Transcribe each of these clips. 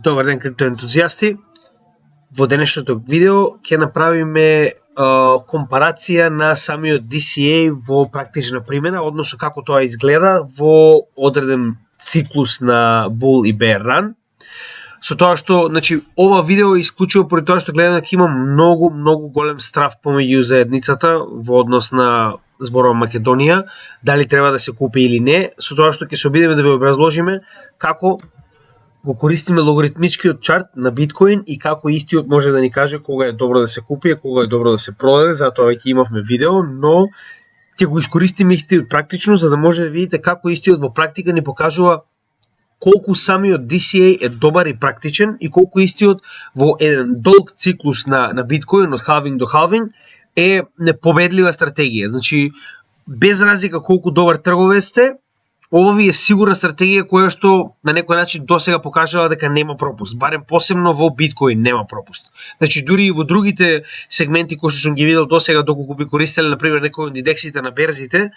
Добар ден, криптоентузијасти. Во денешното видео ќе направиме компарација на самиот DCA во практична примена, односно како тоа изгледа во одреден циклус на Bull и Bear Run. Со тоа што, значи, ова видео е исклучиво поради тоа што гледам дека има многу голем страф помеѓу заедницата во однос на зборува Македонија, дали треба да се купи или не, со тоа што ќе се обидеме да ви образложиме како го користиме логаритмичкиот чарт на биткоин и како истиот може да ни каже кога е добро да се купи, кога е добро да се продаде, затоа веќе имавме видео, но ќе го искористиме истиот практично за да може да видите како истиот во практика ни покажува колку самиот DCA е добар и практичен и колку истиот во еден долг циклус на биткоин од халвинг до халвинг е непобедлива стратегија. Значи, без разлика колку добар трговец сте, ова ви е сигурна стратегија која што на некој начин досега покажала дека нема пропуст, барем посебно во биткоин нема пропуст. Значи дури и во другите сегменти кои што сум ги видел досега доколку би користеле на пример некои од индексите на берзите,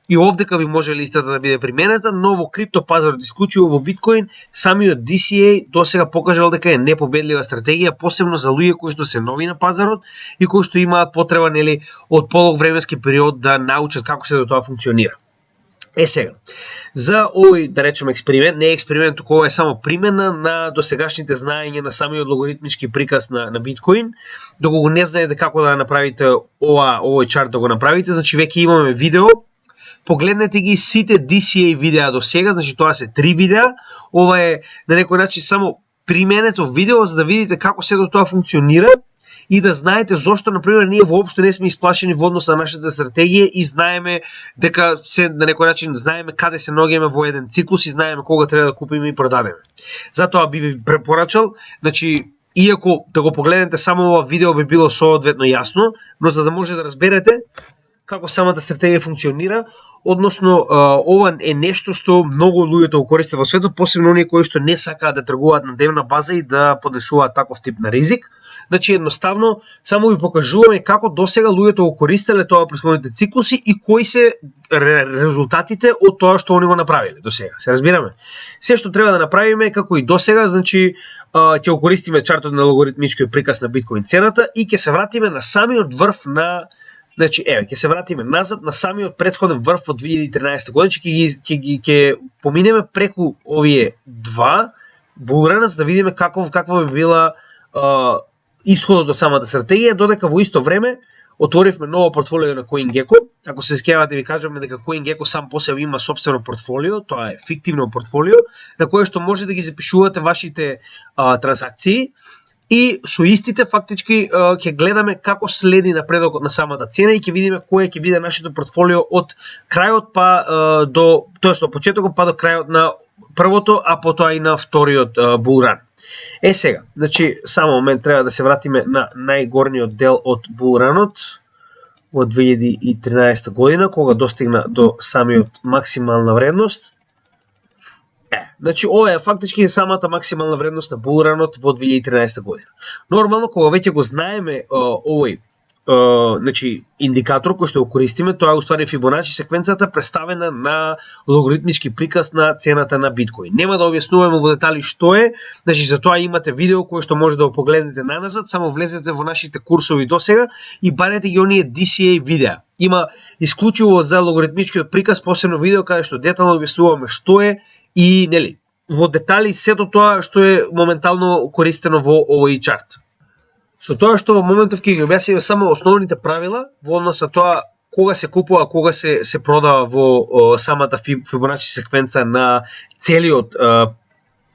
и овдека би можеле истата да биде применета, но во криптопазарот исклучиво во биткоин самиот DCA досега покажал дека е непобедлива стратегија, посебно за луѓе кои што се нови на пазарот и кои што имаат потреба нели од подолг временски период да научат како се до тоа функционира. Сега, за овој, да речеме, експеримент, не е експеримент, туку ова е само примена на досегашните знаења на самиот логаритмички приказ на биткоин. Доколку не знаете како да направите овој чарт да го направите, значи веќе имаме видео. Погледнете ги сите DCA видеа до сега, значи тоа се 3 видеа. Ова е на некој начин само применето видео за да видите како се до тоа функционира и да знаете зошто, например, ние воопшто не сме исплашени во однос на нашата стратегија и знаеме дека се на некој начин знаеме каде се наоѓаме во еден циклус и знаеме кога треба да купиме и продадеме. Затоа би ви препорачал, значи, иако да го погледнете само ова видео би било соодветно јасно, но за да може да разберете како самата стратегија функционира, односно ова е нешто што многу луѓето го користат во светот, посебно оние кои што не сакаат да тргуваат на дневна база и да поднесуваат таков тип на ризик. Значи едноставно само ви покажуваме како досега луѓето го користеле тоа претходните циклуси и кои се резултатите од тоа што они го направиле досега. Се разбираме? Се што треба да направиме како и досега, значи ќе го користиме чартот на логаритмичкиот приказ на биткоин цената и ќе се вратиме на самиот врв на, значи ќе се вратиме назад на самиот претходен врв од 2013 година, ќе поминеме преку овие два булрана за да видиме каква би била исходот од самата стратегија, додека во исто време отворивме ново портфолио на CoinGecko. Ако се сеќавате ви кажуваме дека CoinGecko сам по себе има сопствено портфолио, тоа е фиктивно портфолио на кое што може да ги запишувате вашите транзакции и со истите фактички ќе гледаме како следи напредокот на самата цена и ќе видиме кое ќе биде нашето портфолио од крајот па до, тоест од почетокот па до крајот на првото, а потоа и на вториот булран. Сега, значи само момент, треба да се вратиме на најгорниот дел од булранот во 2013 година, кога достигна до самиот максимална вредност. Значи ова е фактички самата максимална вредност на булранот во 2013 година. Нормално кога веќе го знаеме овој значи индикатор кој што го користиме, тоа е уствари Фибоначи секвенцата представена на логаритмички приказ на цената на биткоин. Нема да објаснуваме во детали што е, значи за тоа имате видео кое што може да го погледнете наназад, само влезете во нашите курсови досега и барете ги оние DCA видеа. Има исклучиво за логаритмичкиот приказ посебно видео каде што детално објаснуваме што е и нели во детали сето тоа што е моментално користено во овој чарт. Со тоа што во моментов ќе ги објасниме само основните правила во однос на тоа кога се купува, кога се продава во самата Фибоначи секвенца на целиот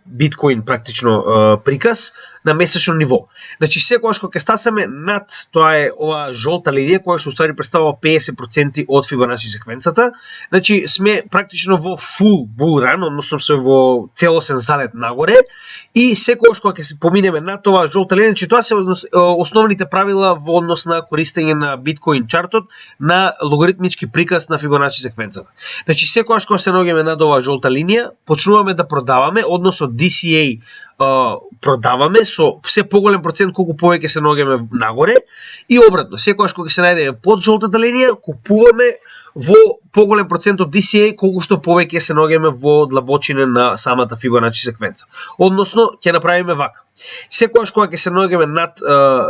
биткоин практично приказ на месечно ниво. Значи секогаш кога ќе стасаме над, тоа е ова жолта линија која што уствари представува 50% од Фибоначи секвенцата, значи сме практично во full bull run, односно сме во целосен залет нагоре и секогаш кога ќе се поминеме над оваа жолта линија, значи тоа се основните правила во однос на користење на биткоин чартот на логаритмички приказ на Фибоначи секвенцата. Значи секогаш кога се наоѓаме над оваа жолта линија, почнуваме да продаваме, односно DCA продаваме со се поголем процент колку повеќе се наоѓаме нагоре и обратно, секогаш кога се најдеме под жолтата линија, купуваме во поголем процент од DCA колку што повеќе се наоѓаме во длабочина на самата Фибоначи секвенца. Односно, ќе направиме вака. Секогаш кога ќе се наоѓаме над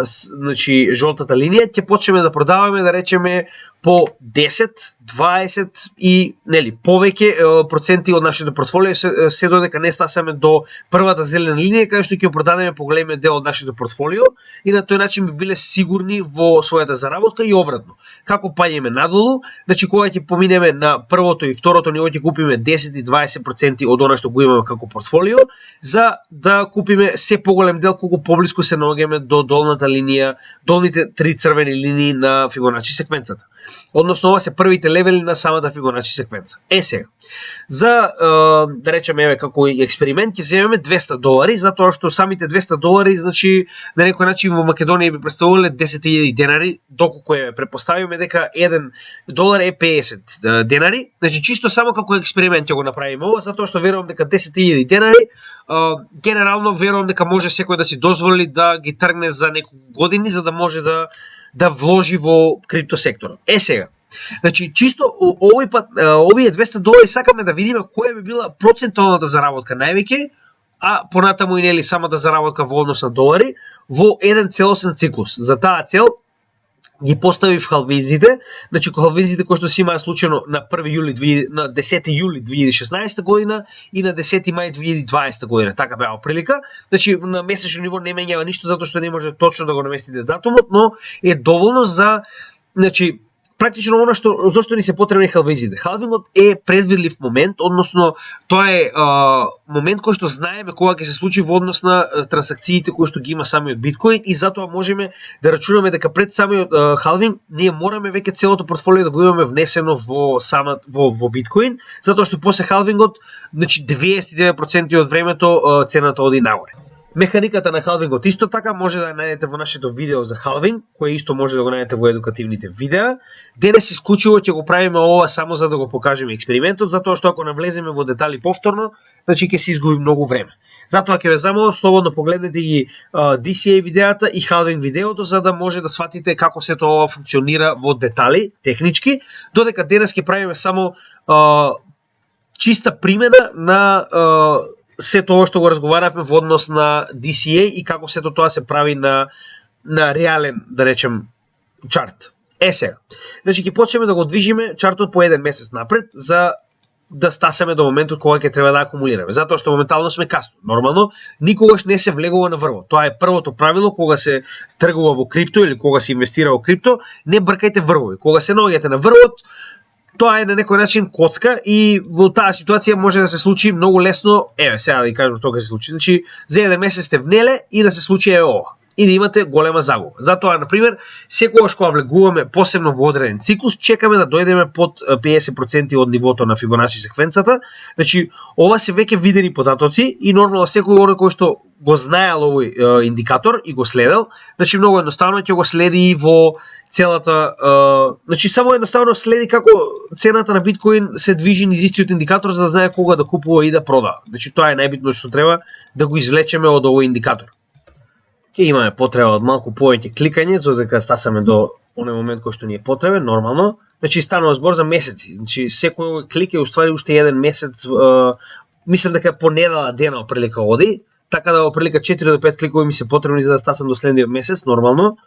значи жолтата линија, ќе почнеме да продаваме, да речеме по 10, 20 и нели повеќе проценти од нашето портфолио се додека не стасаме до првата зелена линија каде што ќе продадеме поголемиот дел од нашето портфолио и на тој начин би биле сигурни во својата заработка и обратно. Како паѓаме надолу, значи кога ќе поминеме на првото и второто ниво ќе купиме 10 и 20% од она што го имаме како портфолио за да купиме се поголем дел колку поблиску се наоѓаме до долната линија, долните 3 црвени линии на Фибоначи секвенцата. Односно, ова се првите левели на самата Фибоначи секвенца. Сега, за да речеме еве како експеримент ќе земеме $200, затоа што самите $200 значи на некој начин во Македонија би представувале 10.000 денари, доколку е препоставиме дека $1 е 50 денари, значи чисто само како експеримент ќе го направиме ова, затоа што верувам дека 10.000 денари генерално верувам дека може секој да си дозволи да ги тргне за неколку години за да може да вложи во крипто секторот. Сега, значи чисто овој пат овие $200 сакаме да видиме која би била процентуалната заработка највеќе, а понатаму и нели самата заработка во однос на долари во еден целосен циклус. За таа цел ги поставив халвинзите, значи халвинзите кои што се имаа случајно на 10 јули 2016 година и на 10 мај 2020 година, така беа прилика. Значи на месечно ниво не менјава ништо затоа што не може точно да го наместите датумот, но е доволно за значи практично она што зошто ни се потребни халвинзите. Халвингот е предвидлив момент, односно тоа е момент кој што знаеме кога ќе се случи во однос на трансакциите кои што ги има самиот биткоин и затоа можеме да рачунаме дека пред самиот халвинг ние мораме веќе целото портфолио да го имаме внесено во биткоин, затоа што после халвингот значи 99% од времето цената оди нагоре. Механиката на халвингот исто така може да ја најдете во нашето видео за халвинг, кој исто може да го најдете во едукативните видеа. Денес исклучиво ќе го правиме ова само за да го покажеме експериментот, затоа што ако навлеземе во детали повторно, значи ќе се изгуби многу време. Затоа ќе ве замолам слободно погледнете ги DCA видеата и халвинг видеото за да може да сватите како сето ова функционира во детали, технички, додека денес ќе правиме само чиста примена на сето ова што го разговаравме во однос на DCA и како сето тоа се прави на реален, да речем, чарт. Сега, значи ќе почнеме да го движиме чартот по еден месец напред за да стасаме до моментот кога ќе треба да акумулираме. Затоа што моментално сме касно. Нормално, никогаш не се влегува на врво. Тоа е првото правило кога се тргува во крипто или кога се инвестира во крипто, не бркајте врвови. Кога се наоѓате на врвот, тоа е на некој начин коцка и во таа ситуација може да се случи многу лесно, сега да ви кажам што ќе се случи. Значи, за еден месец сте внеле и да се случи ова и да имате голема загуба. Затоа, например, секогаш кога влегуваме посебно во одреден циклус, чекаме да дојдеме под 50% од нивото на Фибоначи секвенцата. Значи, ова се веќе видени податоци и нормално секој оној кој што го знаел овој индикатор и го следел, значи многу едноставно ќе го следи и во целата, значи само едноставно следи како цената на биткоин се движи низ истиот индикатор за да знае кога да купува и да продава. Значи тоа е најбитно што треба да го извлечеме од овој индикатор. Ќе имаме потреба од малку повеќе кликање за дека стасаме до оној момент кој што ни е потребен нормално. Значи станува збор за месеци. Значи секој клик е уствари уште еден месец, мислам дека по недела дена оприлика оди, така да оприлика 4 до 5 кликови ми се потребни за да стасам до следниот месец нормално.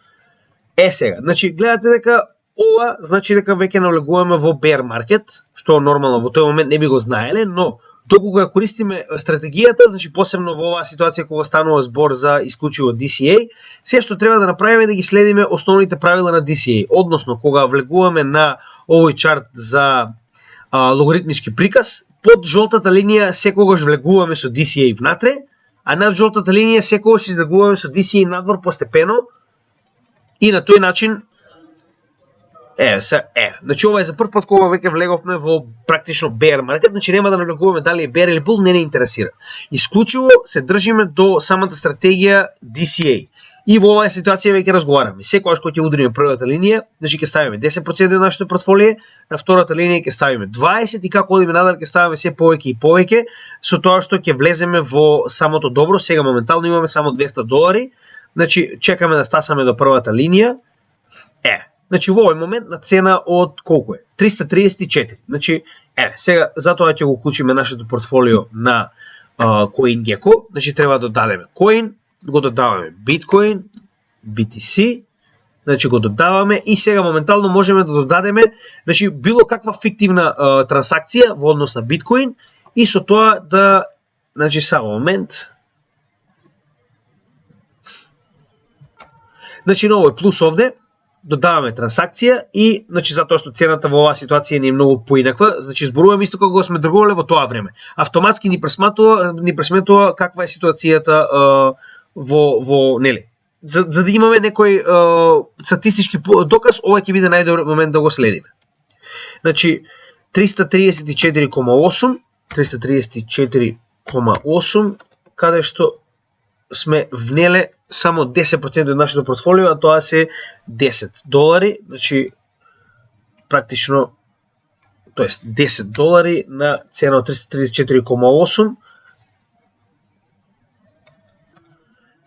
Сега, значи гледате дека ова значи дека веќе навлегуваме во bear market, што нормално во тој момент не би го знаеле, но доколку ја користиме стратегијата, значи посебно во оваа ситуација кога станува збор за исклучиво DCA, се што треба да направиме да ги следиме основните правила на DCA, односно кога влегуваме на овој чарт за логаритмички приказ, под жолтата линија секогаш влегуваме со DCA внатре, а над жолтата линија секогаш излегуваме со DCA надвор постепено. И на тој начин, значи ова е за прв пат кога веќе влеговме во практично bear market, значи нема да навлегуваме дали е bear или bull, не интересира. Исклучиво се држиме до самата стратегија DCA. И во оваа ситуација веќе разговараме. Секогаш кога ќе удриме првата линија, значи ќе ставиме 10% од нашето портфолио, на втората линија ќе ставиме 20 и како одиме надале ќе ставиме се повеќе и повеќе, со тоа што ќе влеземе во самото добро. Сега моментално имаме само $200. Значи чекаме да стасаме до првата линија. Значи во овој момент на цена од колку е? 334. Значи сега затоа ќе го уклучиме нашето портфолио на CoinGecko. Значи треба да додадеме coin, го додаваме Bitcoin, BTC, значи го додаваме и сега моментално можеме да додадеме, значи било каква фиктивна трансакција во однос на Bitcoin и со тоа да, значи само момент. Значи на овој плюс овде додаваме трансакција и значи затоа што цената во оваа ситуација не е многу поинаква, значи зборуваме исто како сме тргувале во тоа време. Автоматски ни пресметува каква е ситуацијата во нели. За да имаме некој статистички доказ, ова ќе биде најдобар момент да го следиме. Значи 334,8 каде што сме внеле само 10% од нашето портфолио, а тоа се $10. Значи практично, тоест $10 на цена од 334,8.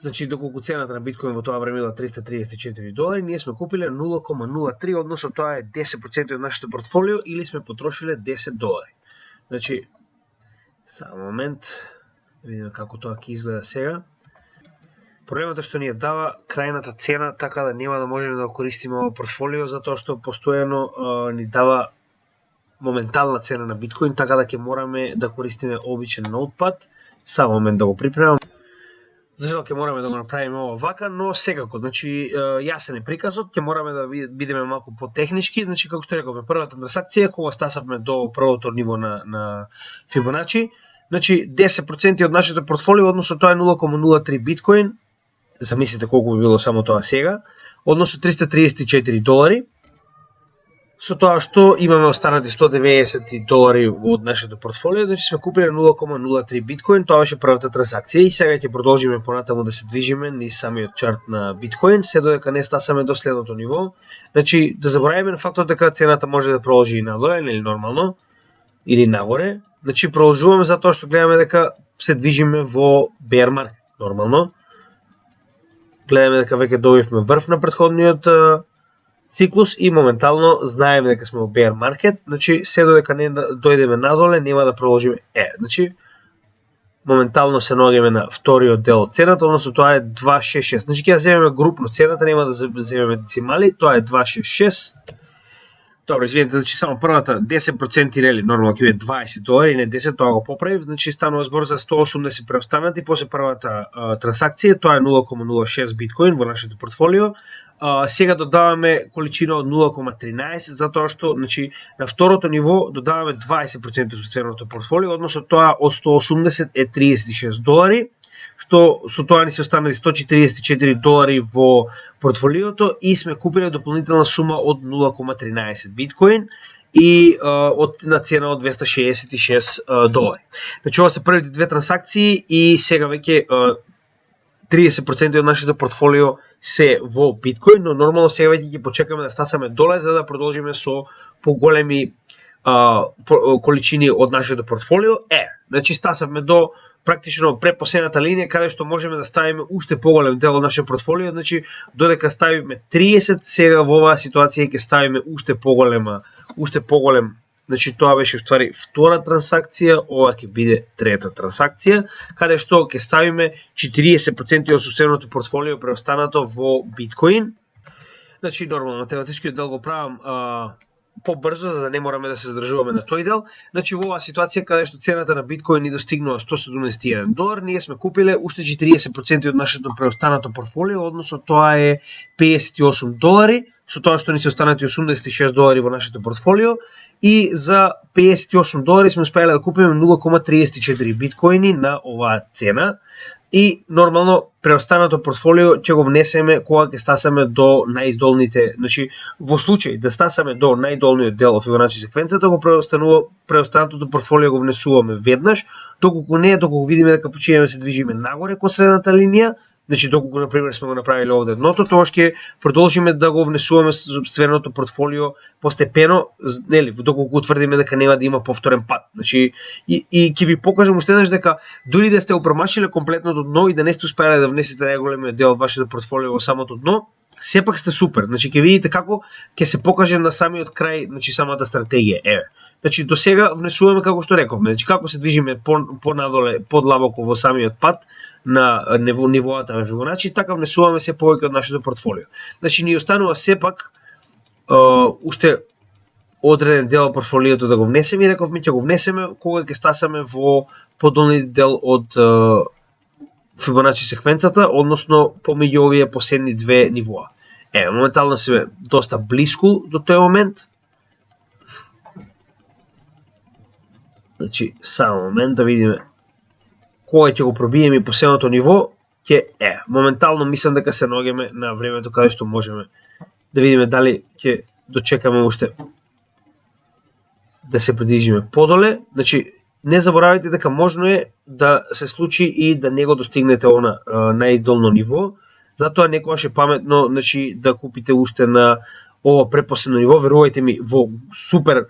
Значи доколку цената на биткоин во тоа време била $334, ние сме купиле 0,03, односно тоа е 10% од нашето портфолио или сме потрошиле $10. Значи само момент да видиме како тоа ќе изгледа сега. Проблемот е што ни ја дава крајната цена, така да нема да можеме да го користиме ова портфолио, затоа што постојано ни дава моментална цена на биткоин, така да ќе мораме да користиме обичен ноутпад. Само момент да го припремам. За жал ќе мораме да го направиме ова вака, но секако, значи јасен е приказот, ќе мораме да бидеме малку потехнички, значи како што рековме, првата трансакција кога стасавме до првото ниво на Fibonacci, значи 10% од нашето портфолио, односно тоа е 0,03 биткоин. Замислите колку би било само тоа сега, односно $334, со тоа што имаме останати $190 од нашето портфолио, значи сме купиле 0,03 биткоин, тоа беше првата трансакција и сега ќе продолжиме понатаму да се движиме низ самиот чарт на биткоин, се додека не стасаме до следното ниво. Значи да забораваме на фактот дека цената може да продолжи и надоле, или нормално, или нагоре. Значи продолжуваме затоа што гледаме дека се движиме во bear market, нормално. Гледаме дека веќе добивме врв на претходниот циклус и моментално знаеме дека сме во bear market, значи се додека не дојдеме надоле нема да продолжиме. Значи моментално се наоѓаме на вториот дел од цената, односно тоа е 266. Значи ќе ја земеме групно цената, нема да земеме децимали, тоа е 266. Добро, извинете, значи само првата 10% нели нормално ќе биде $20, не 10, тоа го поправив, значи станува збор за 180 преостанати после првата трансакција, тоа е 0,06 биткоин во нашето портфолио. Сега додаваме количина од 0,13, затоа што значи на второто ниво додаваме 20% од ценото портфолио, односно тоа од 180 е $36, што со тоа ни се останали $144 во портфолиото и сме купиле дополнителна сума од 0,13 биткоин и на цена од $266. Значи ова се првите две трансакции и сега веќе 30% од нашето портфолио се во биткоин, но нормално сега веќе ќе почекаме да стасаме доле за да продолжиме со поголеми количини од нашето портфолио. Значи стасавме до практично препоследната линија каде што можеме да ставиме уште поголем дел од нашето портфолио, значи додека ставиме 30, сега во оваа ситуација ќе ставиме уште поголем, значи тоа беше уствари втора трансакција, ова ќе биде трета трансакција, каде што ќе ставиме 40% од собственото портфолио преостанато во биткоин. Значи нормално математичкиот дел го правам побрзо, за да не мораме да се задржуваме на тој дел. Значи во оваа ситуација каде што цената на биткоин ни достигнува $171, ние сме купиле уште 40% од нашето преостанато портфолио, односно тоа е $58, со тоа што ни се останати $86 во нашето портфолио и за $58 сме успеале да купиме 0,34 биткоини на оваа цена. И нормално преостанато портфолио ќе го внесеме кога ќе стасаме до најдолните, значи во случај да стасаме до најдолниот дел од Фибоначи секвенцата, го преостанатото портфолио го внесуваме веднаш, доколку видиме дека починеме да се движиме нагоре кон средната линија, значи доколку на пример сме го направиле овде дното, тоа ќе продолжиме да го внесуваме собственото портфолио постепено, нели, доколку утврдиме дека нема да има повторен пат. Значи и ќе ви покажам уште еднаш дека дури да сте опромашиле комплетното дно и да не сте успеале да внесете најголемиот дел од вашето портфолио во самото дно, сепак сте супер. Значи ќе видите како ќе се покаже на самиот крај, значи самата стратегија. Еве. Значи до сега внесуваме како што рековме, значи како се движиме понадоле, подлабоко во самиот пат на нивоата на Фибоначи, така внесуваме се повеќе од нашето портфолио. Значи ни останува сепак уште одреден дел од портфолиото да го внесеме и рековме ќе го внесеме кога ќе стасаме во подолниот дел од Фибоначи секвенцата, односно помеѓу овие последни две нивоа. Моментално сме доста блиску до тој момент. Значи, само момент да видиме кога ќе го пробиеме и последното ниво, моментално мислам дека се наоѓаме на времето каде што можеме да видиме дали ќе дочекаме уште да се придвижиме подоле. Значи, не заборавајте дека можно е да се случи и да не го достигнете она најдолно ниво, затоа некогаш е паметно, значи, да купите уште на ова препоследно ниво. Верувајте ми, во супер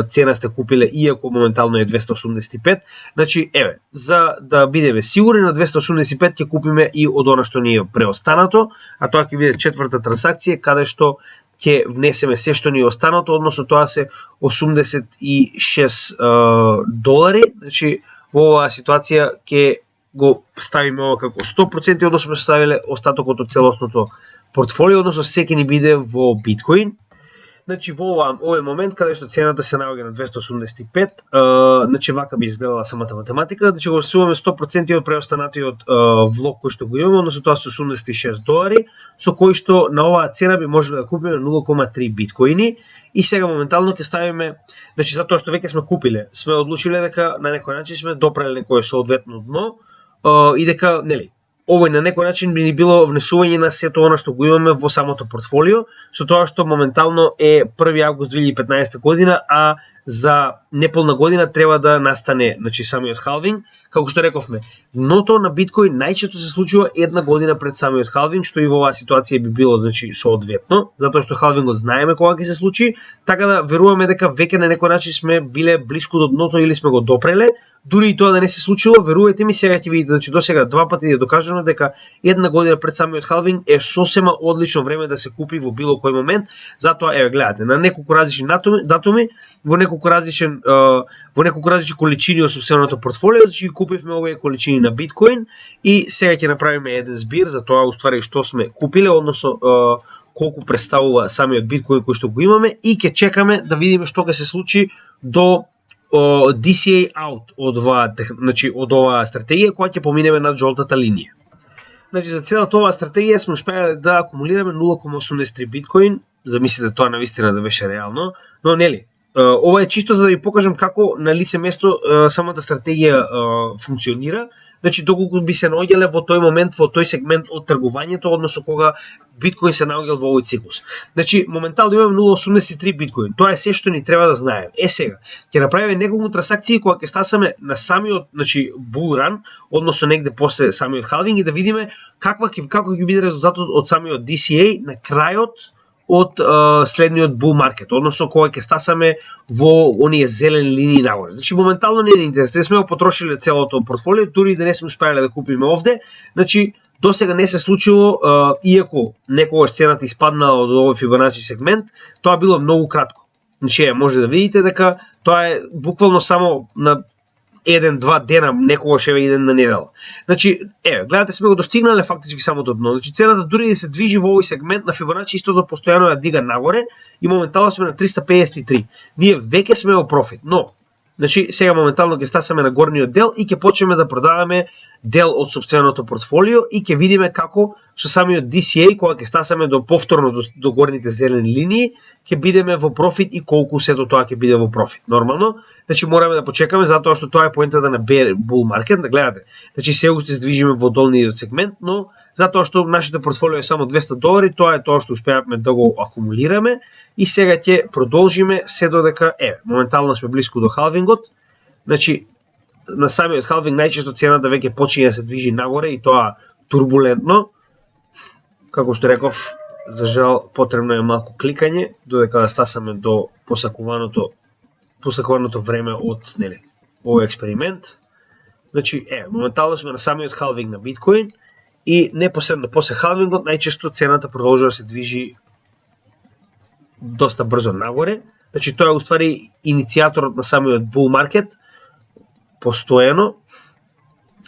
цена сте купиле, иако моментално е 285. Значи, за да бидеме сигурни на 285 ќе купиме и од она што ни е преостанато, а тоа ќе биде четврта трансакција каде што ќе внесеме се што ни е останато, односно тоа се 86 долари. Значи, во оваа ситуација ќе го ставиме ова како 100%, односно сме ставиле остатокот од целосното портфолио, односно се ќе ни биде во биткоин. Значи во овој момент каде што цената се наоѓа на 285, значи вака би изгледала самата математика, значи го рисуваме 100% од преостанатиот влог кој што го имаме, односно тоа се 86 долари, со кој што на оваа цена би можеле да купиме 0,3 биткоини. И сега моментално ќе ставиме, значи затоа што веќе сме купиле, сме одлучиле дека на некој начин сме допреле некое соодветно дно и дека, нели, овој на некој начин би ни било внесување на сето она што го имаме во самото портфолио, со тоа што моментално е 1 август 2015 година, а за неполна година треба да настане, значи, самиот халвинг. Како што рековме, дното на биткоин најчесто се случува една година пред самиот халвинг, што и во оваа ситуација би било, значи, соодветно, затоа што халвингот знаеме кога ќе се случи, така да веруваме дека веќе на некој начин сме биле блиску до дното или сме го допреле. Дури и тоа да не се случило, верувајте ми, сега ќе видите, значи до сега два пати е докажано дека една година пред самиот халвинг е сосема одлично време да се купи во било кој момент. Затоа гледате, на неколку различни датуми, во неколку различни количини од собственото портфолио, значи купивме овие количини на биткоин и сега ќе направиме еден збир за тоа уствари што сме купиле, односно колку представува самиот биткоин кој што го имаме, и ќе чекаме да видиме што ќе се случи до DCA out од оваа, значи, од оваа стратегија која ќе поминеме над жолтата линија. Значи, за целата оваа стратегија сме успеале да акумулираме 0,83 биткоин. Замислете тоа навистина да беше реално, но нели, ова е чисто за да ви покажам како на лице место самата стратегија функционира. Значи, доколку би се наоѓале во тој момент, во тој сегмент од тргувањето, односно кога биткоин се наоѓал во овој циклус. Значи, моментално имаме 0,83 биткоин. Тоа е се што ни треба да знаеме. Сега, ќе направиме неколку трансакции кога ќе стасаме на самиот, значи, bull run, односно негде после самиот халвинг, и да видиме како ќе биде резултатот од самиот DCA на крајот од следниот bull market, односно кога ќе стасаме во оние зелени линии нагоре. Значи, моментално не е интересно, сме го потрошиле целото портфолио, дури да не сме успеале да купиме овде. Значи, до сега не се случило, иако некогаш цената испаднала од овој Фибоначи сегмент, тоа било многу кратко. Значи, може да видите дека тоа е буквално само на 1-2 дена, некогаш е еден на недела. Значи, гледате, сме го достигнале фактички само до дно. Значи, цената дури да се движи во овој сегмент на Фибоначи, истото постојано ја дига нагоре и моментално сме на 353. Ние веќе сме во профит, но значи, сега моментално ќе стасаме на горниот дел и ќе почнеме да продаваме дел од собственото портфолио и ќе видиме како со самиот DCA, кога ќе стасаме до повторно до горните зелени линии, ќе бидеме во профит и колку сето тоа ќе биде во профит. Нормално, значи мораме да почекаме затоа што тоа е поентата на bear bull market, да гледате. Значи се уште се движиме во долниот сегмент, но затоа што нашето портфолио е само 200 долари, тоа е тоа што успеавме да го акумулираме и сега ќе продолжиме се додека моментално сме блиску до халвингот. Значи на самиот халвинг најчесто цената веќе почине да се движи нагоре и тоа турбулентно. Како што реков, за жал потребно е малку кликање додека да стасаме до посакуваното време од овој експеримент. Значи, моментално сме на самиот халвинг на биткоин и непосредно после халвингот најчесто цената продолжува да се движи доста брзо нагоре. Значи, тоа е уствари иницијаторот на самиот bull market постојано.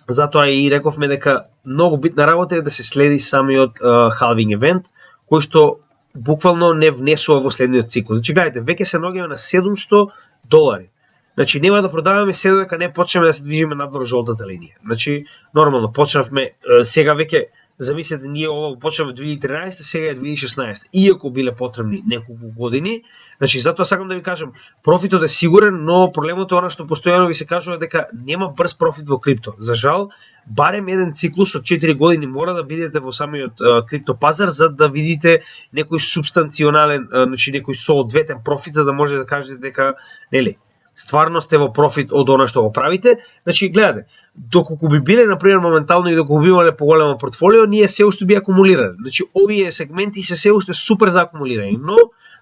Затоа и рековме дека многу битна работа е да се следи самиот халвинг евент, кој што буквално не внесува во следниот цикл. Значи, гледайте, веќе се наоѓаме на $700. Значи, нема да продаваме се додека не почнеме да се движиме надвор жолтата линија. Значи, нормално, почнавме, сега веќе, замислете, ние ова почнавме 2013, сега е 2016. Иако биле потребни неколку години, значи, затоа сакам да ви кажам, профитот е сигурен, но проблемот е она што постојано ви се кажува дека нема брз профит во крипто. За жал, барем еден циклус од 4 години мора да бидете во самиот крипто пазар за да видите некој субстанционален, значи некој соодветен профит за да може да кажете дека, нели, стварно сте во профит од она што го правите. Значи, гледате, доколку би биле, например, моментално и доколку би имале поголемо портфолио, ние се уште би акумулирале. Значи, овие сегменти се уште супер за акумулирање, но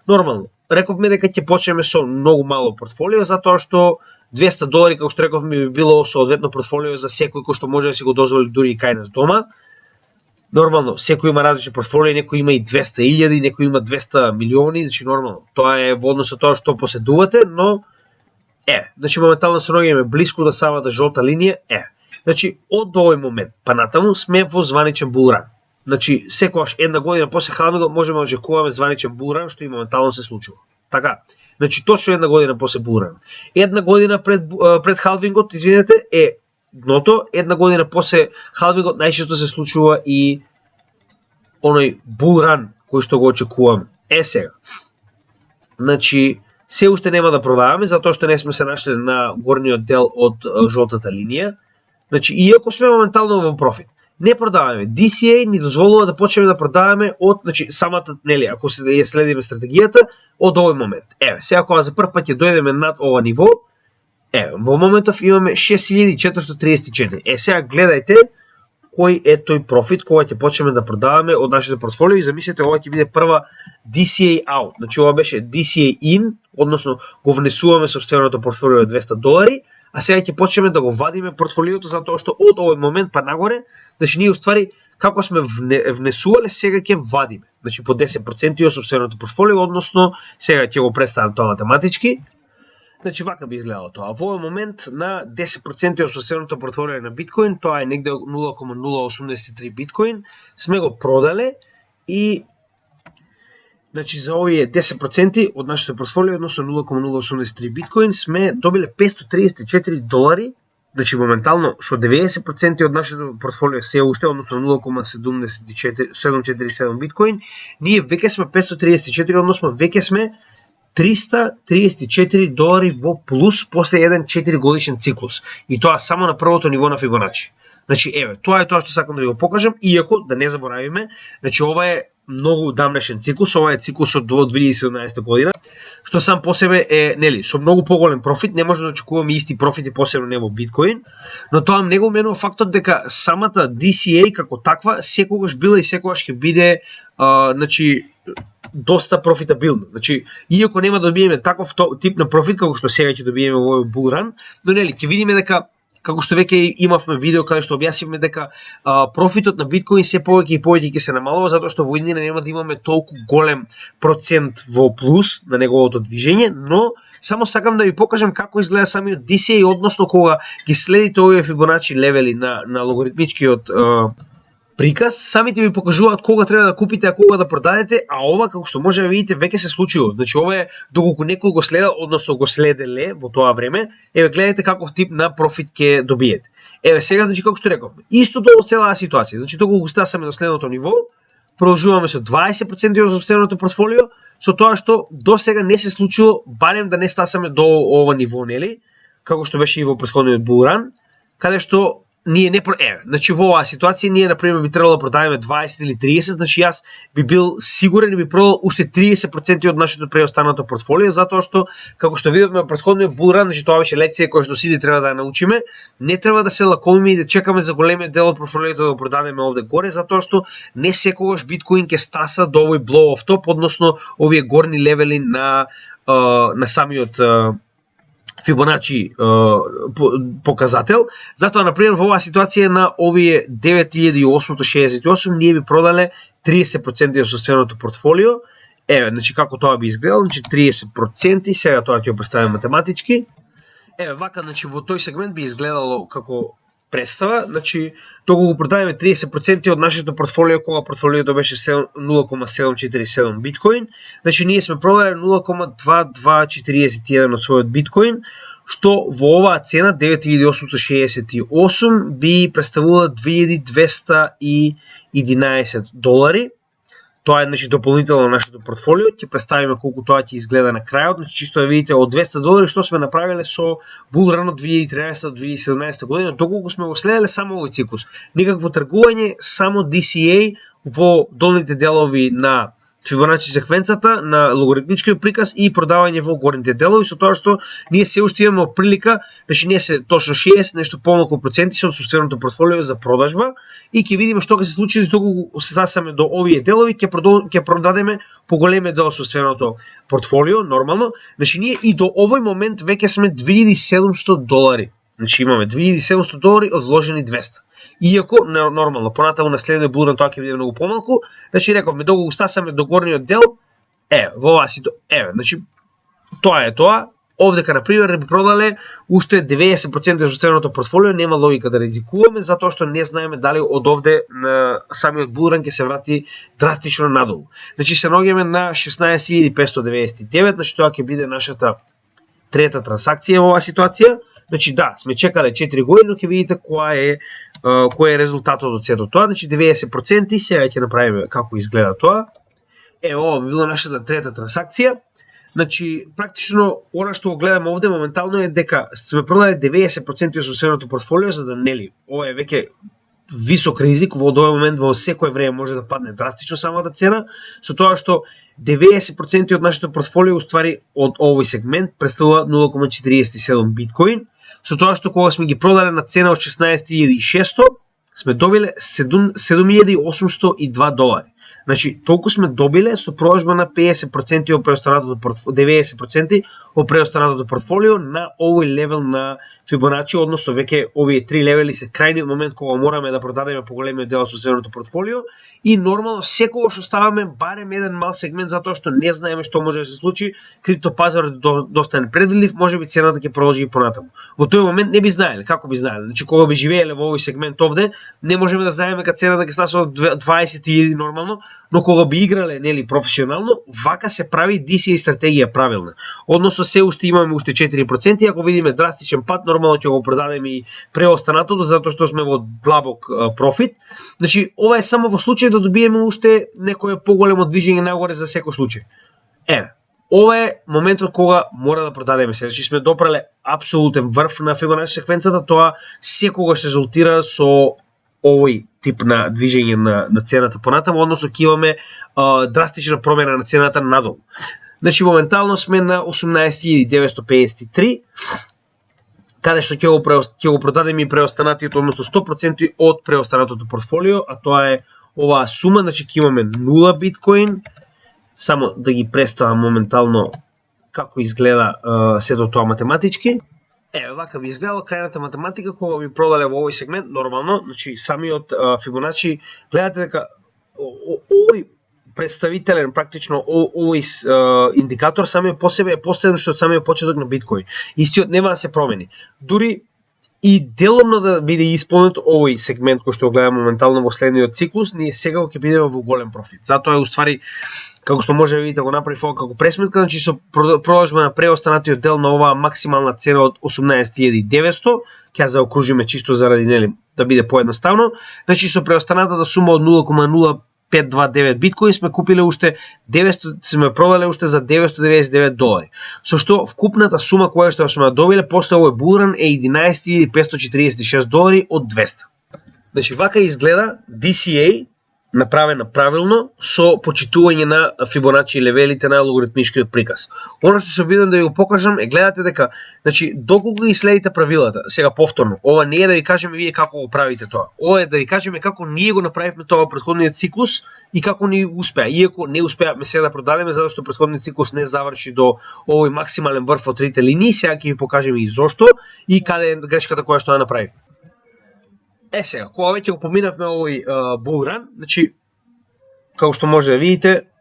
нормално. Рековме дека ќе почнеме со многу мало портфолио, затоа што $200, како што рековме, би било соодветно портфолио за секој кој што може да си го дозволи дури и кај нас дома. Нормално, секој има различни портфолио, некој има и 200.000, некој има 200 милиони, значи нормално. Тоа е во однос на тоа што поседувате, но значи моментално се наоѓаме блиску до самата жолта линија, значи од овој момент па натаму сме во званичен булран. Значи секогаш една година после халвингот можеме да очекуваме званичен булран, што и моментално се случува. Така, значи точно една година после булран. Една година пред халвингот, извинете, е дното, една година после халвингот најчесто се случува и оној булран кој што го очекуваме. Сега. Значи се уште нема да продаваме, затоа што не сме се нашли на горниот дел од жолтата линија. Значи, иако сме моментално во профит, не продаваме. DCA ни дозволува да почнеме да продаваме од, значи, самата, нели, ако се ја следиме стратегијата, од овој момент. Сега кога за прв пат ќе дојдеме над ова ниво, во моментов имаме 6434. Сега гледајте кој е тој профит кога ќе почнеме да продаваме од нашите портфолио и замислете, ова ќе биде прва DCA out. Значи ова беше DCA in, односно го внесуваме сопственото портфолио од $200, а сега ќе почнеме да го вадиме портфолиото затоа што од овој момент па нагоре, значи ние уствари како сме внесувале, сега ќе вадиме. Значи по 10% од сопственото портфолио, односно сега ќе го представам тоа математички. Значи вака би изгледало тоа. Во овој момент на 10% од сопственото портфолио на биткоин, тоа е негде 0,083 биткоин, сме го продале и значи за овие 10% од нашето портфолио, односно 0,083 биткоин, сме добиле $534. Значи моментално со 90% од нашето портфолио се уште, односно 0,747 биткоин, ние веќе сме 534, односно веќе сме $334 во плюс после еден 4 годишен циклус. И тоа само на првото ниво на Фибоначи. Значи, тоа е тоа што сакам да ви го покажам, иако да не заборавиме, значи ова е многу дамнешен циклус, ова е циклусот до 2017 година, што сам по себе е, нели, со многу поголем профит, не може да очекуваме исти профити посебно не во биткоин, но тоа не го менува фактот дека самата DCA како таква секогаш била и секогаш ќе биде, значи, доста профитабилно. Значи, иако нема да добиеме таков тип на профит како што сега ќе добиеме во овој булран, но нели ќе видиме дека како што веќе имавме видео каде што објаснивме дека профитот на биткоин се повеќе и повеќе ќе се намалува затоа што во иднина нема да имаме толку голем процент во плюс на неговото движење, но само сакам да ви покажам како изгледа самиот DCA, односно кога ги следите овие Фибоначи левели на логаритмичкиот приказ, самите ви покажуваат кога треба да купите, а кога да продадете, а ова како што може да видите веќе се случило. Значи ова е доколку некој го следа, односно го следеле во тоа време, гледате каков тип на профит ќе добиете. Сега значи како што рековме, истото од целата ситуација. Значи доколку стасаме на следното ниво, продолжуваме со 20% од сопственото портфолио, со тоа што до сега не се случило, барем да не стасаме до ова ниво, нели? Како што беше и во претходниот булран, каде што ние не значи во оваа ситуација ние на пример би требало да продадеме 20 или 30, значи јас би бил сигурен и би продал уште 30% од нашето преостанато портфолио, затоа што како што видовме во претходниот булран, значи тоа беше лекција која што сите треба да ја научиме, не треба да се лакомиме и да чекаме за големиот дел од портфолиото да го продадеме овде горе, затоа што не секогаш биткоин ќе стаса до овој blow off top, односно овие горни левели на самиот Фибоначи показател. Затоа, например, во оваа ситуација на овие 9868 ние би продале 30% од собственото портфолио. Еве, значи како тоа би изгледало, значи 30%, сега тоа ќе го представиме математички. Еве, вака, значи во тој сегмент би изгледало како представа, значи тоа го продаваме 30% од нашето портфолио кога портфолиото беше 0,747 биткоин, значи ние сме продале 0,2241 од својот биткоин, што во оваа цена 9868 би представувала $2211. Тоа е, значи, дополнително на нашето портфолио. Ќе представиме колку тоа ќе изгледа на крајот. Значи, чисто да видите од $200 што сме направиле со булран од 2013-2017 година, доколку сме го следеле само овој циклус. Никакво тргување, само DCA во долните делови на Фибоначи секвенцата, на логаритмичкиот приказ и продавање во горните делови, со тоа што ние се уште имаме прилика, значи ние се точно 60, нешто помалку проценти со собственото портфолио за продажба и ќе видиме што ќе се случи доколку се стасаме до овие делови, ќе продадеме поголемиот дел од собственото портфолио, нормално. Значи ние и до овој момент веќе сме $2700. Значи имаме $2700 од вложени 200. Иако, нормално, понатаму на следниот булран тоа ќе биде многу помалку, значи рековме, доколку го стасаме до горниот дел, во оваа ситуација, значи, тоа е тоа, овдека, например, би продале уште 90% од собственото портфолио, нема логика да ризикуваме, затоа што не знаеме дали од овде на самиот булран ќе се врати драстично надолу. Значи, се наоѓаме на 16.599, значи тоа ќе биде нашата трета трансакција во оваа ситуација. Значи да, сме чекале 4 години, но ќе видите кој е резултатот од сето тоа. Значи 90%, сега ќе направиме како изгледа тоа. Ова би била нашата трета трансакција. Значи практично она што го гледаме овде моментално е дека сме продале 90% од собственото портфолио, за да нели ова е веќе висок ризик, во овој момент во секое време може да падне драстично самата цена, со тоа што 90% од нашето портфолио уствари од овој сегмент представува 0,47 биткоин, со тоа што кога сме ги продале на цена од 16.600, сме добиле $7.802. Значи, толку сме добиле со продажба на 50% од преостанатото портфолио, 90% од преостанатото портфолио на овој левел на Фибоначи, односно веќе овие три левели се крајниот момент кога мораме да продадеме поголемиот дел од собственото портфолио и нормално секогаш оставаме барем еден мал сегмент затоа што не знаеме што може да се случи, криптопазарот е доста непредвидлив, можеби цената ќе продолжи и понатаму. Во тој момент не би знаеле, како би знаеле? Значи кога би живееле во овој сегмент овде, не можеме да знаеме кога цената ќе стаса од 20.000 нормално, но кога би играле нели професионално, вака се прави DCA стратегија правилна. Односно се уште имаме уште 4%, ако видиме драстичен пат, нормално ќе го продадеме и преостанатото затоа што сме во длабок профит. Значи ова е само во случај да добиеме уште некое поголемо движење нагоре за секој случај. Ова е моментот кога мора да продадеме се. Значи сме допреле апсолутен врв на Фибоначи секвенцата, тоа секогаш резултира со овој тип на движење на цената понатаму, односно ќе имаме драстична промена на цената надолу. Значи моментално сме на 18.953, каде што ќе го продадеме и преостанатиот, односно 100% од преостанатото портфолио, а тоа е оваа сума, значи ќе имаме 0 биткоин, само да ги представам моментално како изгледа сето тоа математички. Вака би изгледало крајната математика кога би продале во овој сегмент, нормално, значи самиот Фибоначи, гледате дека овој представителен, практично овој индикатор самиот по себе е постојан што од самиот почеток на биткоин. Истиот нема да се промени. Дури и деломно да биде исполнет овој сегмент кој што го гледаме моментално во следниот циклус, ние сега ќе бидеме во голем профит. Затоа е уствари, како што може да видите, го направи како пресметка, значи со продажба на преостанатиот дел на оваа максимална цена од 18.900, ќе заокружиме чисто заради нели да биде поедноставно, значи со преостанатата сума од 0,0 529 биткоин сме купиле уште 900, сме продале уште за $999. Со што вкупната сума која што сме добиле после овој булран е $11,546 од 200. Значи вака изгледа DCA направена правилно со почитување на Фибоначи левелите на логаритмичкиот приказ. Оно што се обидам да ви го покажам е гледате дека значи доколку ги следите правилата, сега повторно, ова не е да ви кажеме вие како го правите тоа. Ова е да ви кажеме како ние го направивме тоа во претходниот циклус и како ни успеа. Иако не успеавме сега да продадеме затоа што претходниот циклус не заврши до овој максимален врв од трите линии, сега ќе ви покажеме и зошто и каде е грешката која што ја направивме. Сега, кога веќе го поминавме овој булран, значи, како што може да видите,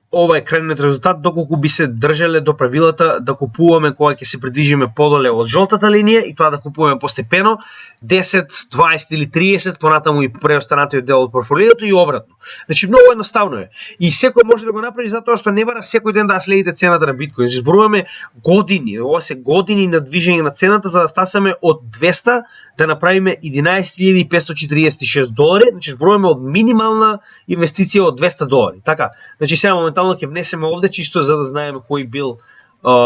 ова е крајниот резултат, доколку би се држале до правилата да купуваме кога ќе се придвижиме подоле од жолтата линија и тоа да купуваме постепено 10, 20 или 30 понатаму и преостанатиот дел од портфолиото и обратно. Значи многу едноставно е. И секој може да го направи затоа што не бара секој ден да следите цената на биткоин. Значи зборуваме години, ова се години на движење на цената за да стасаме од 200 да направиме $11,546, значи зборуваме од минимална инвестиција од $200. Така, значи сега моментално ќе внесеме овде чисто за да знаеме кој бил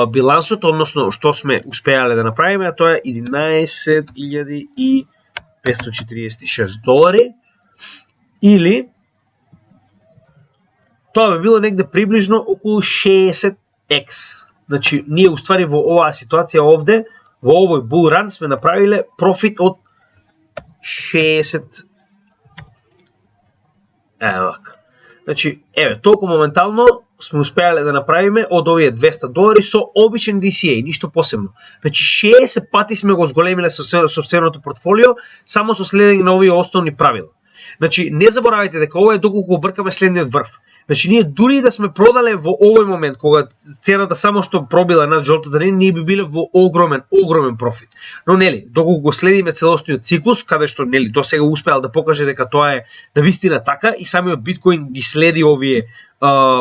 билансот, односно што сме успеале да направиме, а тоа е $11,546 или тоа би било негде приближно околу 60x. Значи ние уствари во оваа ситуација овде во овој булран сме направиле профит од 60. Значи, толку моментално сме успеале да направиме од овие $200 со обичен DCA, ништо посебно. Значи, 60 пати сме го зголемиле сопственото портфолио само со следење на овие основни правила. Значи, не заборавајте дека ова е доколку обркаме следниот врв. Значи, ние дури да сме продале во овој момент, кога цената само што пробила над жолтата линија, ние би биле во огромен профит. Но нели, доколку го следиме целосниот циклус, каде што нели до сега успеал да покаже дека тоа е навистина така и самиот биткоин ги следи овие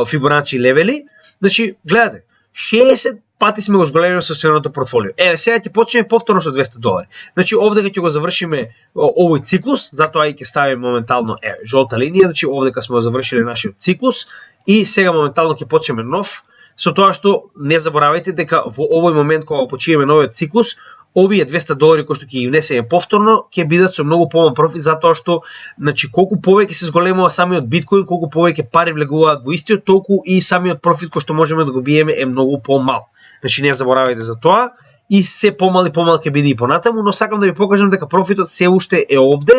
Фибоначи левели, значи, гледате, 60 пати сме го зголемиле сопственото портфолио. Сега ќе почнеме повторно со $200. Значи овде ќе го завршиме овој циклус, затоа и ќе ставиме моментално жолта линија, значи овде сме го завршиле нашиот циклус и сега моментално ќе почнеме нов, со тоа што не заборавајте дека во овој момент кога почиеме новиот циклус, овие $200 кои што ќе ги внесеме повторно ќе бидат со многу помал профит затоа што значи колку повеќе се зголемува самиот биткоин, колку повеќе пари влегуваат во истиот, толку и самиот профит кој што можеме да го биеме е многу помал. Значи не заборавајте за тоа и се помал и помал ќе биде и понатаму, но сакам да ви покажам дека профитот се уште е овде.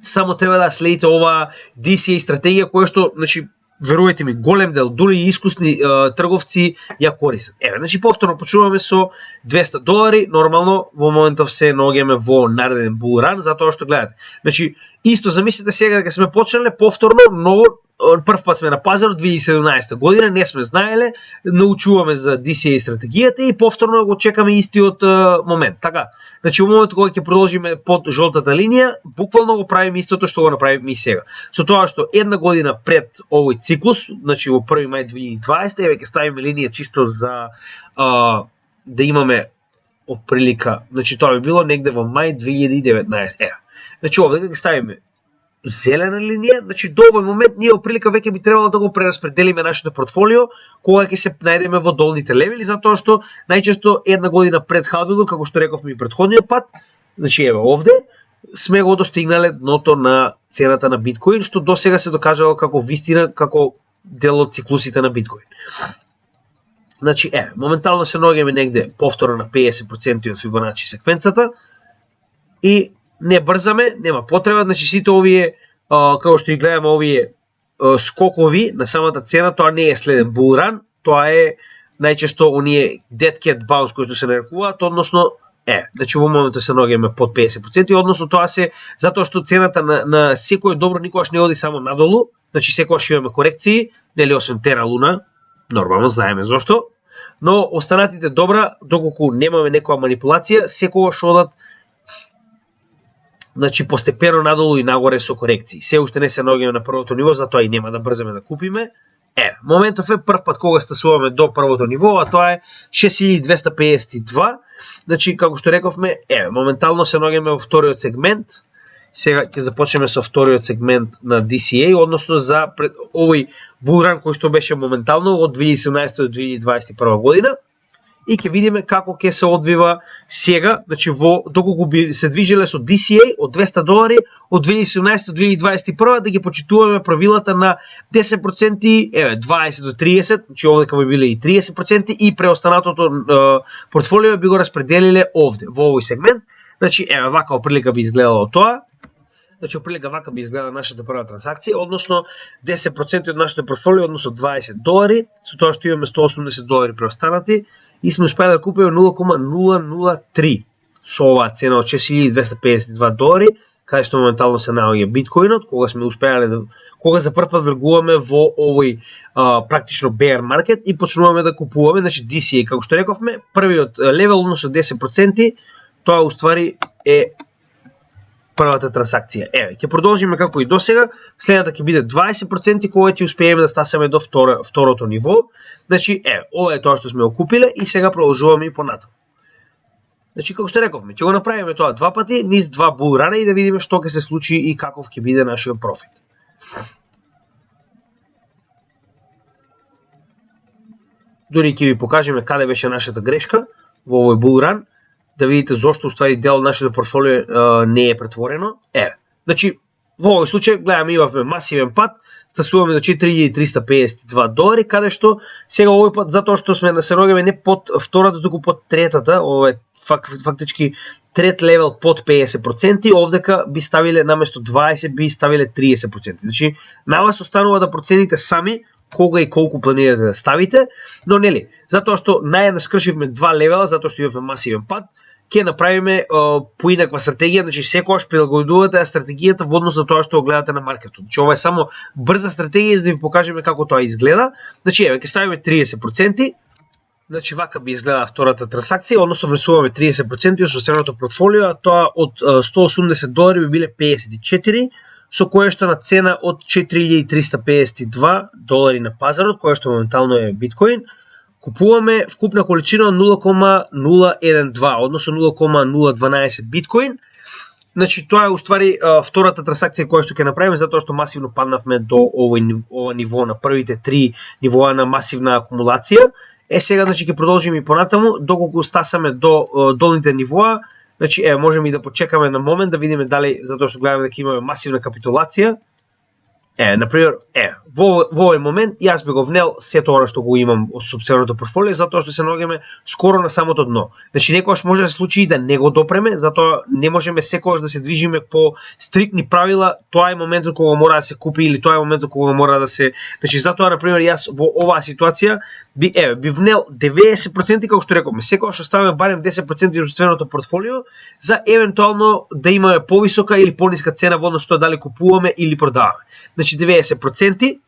Само треба да следите оваа DCA стратегија која што, значи, верувајте ми, голем дел, дури и искусни трговци ја користат. Значи повторно почнуваме со $200, нормално во моментов се наоѓаме во нареден булран, затоа што гледате. Значи, исто замислете сега дека сме почнале повторно, но прв пат сме на пазарот 2017 година, не сме знаеле, научуваме за DCA стратегијата и повторно го чекаме истиот момент. Така, значи во моментот кога ќе продолжиме под жолтата линија, буквално го правиме истото што го направиме и сега. Со тоа што една година пред овој циклус, значи во 1 мај 2020, ќе ставиме линија чисто за да имаме отприлика, значи тоа би било негде во мај 2019. Значи овде ќе ставиме зелена линија, значи до овој момент ние оприлика веќе би требало да го прераспределиме нашето портфолио кога ќе се најдеме во долните левели, затоа што најчесто една година пред халвингот, како што рековме и претходниот пат, значи овде сме го достигнале дното на цената на биткоин, што до сега се докажало како вистина, како дел од циклусите на биткоин. Значи моментално се наоѓаме негде повторно на 50% од Фибоначи секвенцата и не брзаме, нема потреба, значи сите овие, како што и гледаме овие скокови на самата цена, тоа не е следен булран, тоа е најчесто оние dead cat bounce кои што се нарекуваат, односно, значи во моментот се наоѓаме под 50%, односно тоа се затоа што цената на секој добро никогаш не оди само надолу, значи секогаш имаме корекции, нели освен Тера Луна, нормално знаеме зошто, но останатите добра, доколку немаме некоја манипулација, секогаш одат значи постепено надолу и нагоре со корекции. Се уште не се наоѓаме на првото ниво, затоа и нема да брзаме да купиме. Моментов е прв пат кога стасуваме до првото ниво, а тоа е 6252. Значи како што рековме, моментално се наоѓаме во вториот сегмент Сега ќе започнеме со вториот сегмент на DCA, односно за овој булран кој што беше моментално од 2017 до 2021 година. И ќе видиме како ќе се одвива сега, значи доколку би се движиле со DCA од $200 од 2017 до 2021 да ги почитуваме правилата на 10%, 20 до 30, значи овдека би биле и 30% и преостанатото портфолио би го распределиле овде во овој сегмент. Значи вака оприлика би изгледало тоа. Значи оприлика вака би изгледа нашата прва трансакција, односно 10% од нашето портфолио, односно $20, со тоа што имаме $180 преостанати и сме успели да купиме 0,003 со оваа цена од $6,252, каде што моментално се наоѓа биткоинот, кога за прв пат влегуваме во овој практично bear market и почнуваме да купуваме, значи DCA, како што рековме, првиот левел, односно 10%, тоа уствари е првата трансакција. Ќе продолжиме како и досега, следната ќе биде 20% кога ќе успееме да стасаме до второто ниво. Значи, ова е тоа што сме окупиле и сега продолжуваме и понатаму. Значи, како што рековме, ќе го направиме тоа два пати, низ два булрана и да видиме што ќе се случи и каков ќе биде нашиот профит. Дори ќе ви покажеме каде беше нашата грешка во овој булран, да видите зошто уствари дел од нашето портфолио не е претворено. Значи, во овој случај гледаме имавме масивен пат, стасуваме до $4,352, каде што сега овој пат затоа што сме да се наоѓаме не под втората, туку под третата, ова е фактички трет левел под 50%, овдека би ставиле наместо 20 би ставиле 30%. Значи, на вас останува да процените сами кога и колку планирате да ставите, но нели, затоа што наједнаш скршивме два левела, затоа што имаме масивен пат, ќе направиме поинаква стратегија, значи секогаш прилагодувате стратегијата во однос на тоа што го гледате на маркетот. Значи ова е само брза стратегија за да ви покажеме како тоа изгледа. Значи ќе ставиме 30%. Значи вака би изгледа втората трансакција, односно внесуваме 30% од собственото портфолио, а тоа од $180 би биле 54, со кое што на цена од $4,352 на пазарот, кое што моментално е биткоин, купуваме вкупна количина 0,012, односно 0,012 биткоин. Значи тоа е уствари втората трансакција која што ќе направиме, затоа што масивно паднавме до ова ниво на првите три нивоа на масивна акумулација. Сега значи ќе продолжиме и понатаму доколку стасаме до долните нивоа. Значи можеме и да почекаме на момент да видиме дали, затоа што гледаме дека имаме масивна капитулација. Например, во овој момент јас би го внел сето она што го имам од собственото портфолио, затоа што се наоѓаме скоро на самото дно. Значи некогаш може да се случи и да не го допреме, затоа не можеме секогаш да се движиме по стриктни правила, тоа е моментот кога мора да се купи или тоа е моментот кога мора да се, значи затоа на пример јас во оваа ситуација би внел 90%, како што рековме, секогаш оставаме барем 10% од собственото портфолио за евентуално да имаме повисока или пониска цена во однос тоа дали купуваме или продаваме. Значи 90%,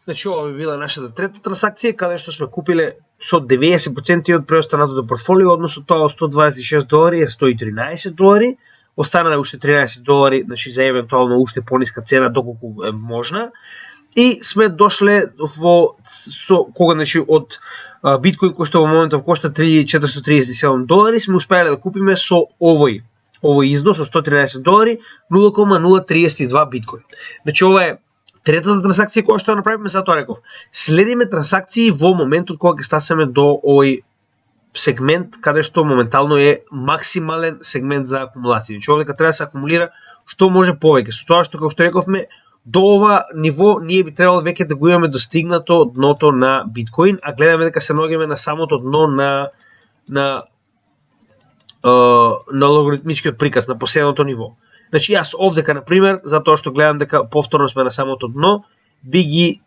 значи ова би била нашата трета трансакција, каде што сме купиле со 90% од преостанатото портфолио, односно тоа од $126 е $113, останале уште $13, значи за евентуално уште пониска цена доколку е можна. И сме дошле кога значи од биткоин кој што во моментов кошта $3,437, сме успеале да купиме со овој износ од $113 0,032 биткоин. Значи ова е третата трансакција која што направиме, затоа реков. Следиме трансакции во моментот кога ќе стасаме до овој сегмент каде што моментално е максимален сегмент за акумулација. Значи овдека треба да се акумулира што може повеќе. Со тоа што како што рековме, до ова ниво ние би требало веќе да го имаме достигнато дното на биткоин, а гледаме дека се наоѓаме на самото дно на логаритмичкиот приказ на последното ниво. Значи јас овдека на пример, затоа што гледам дека повторно сме на самото дно, би ги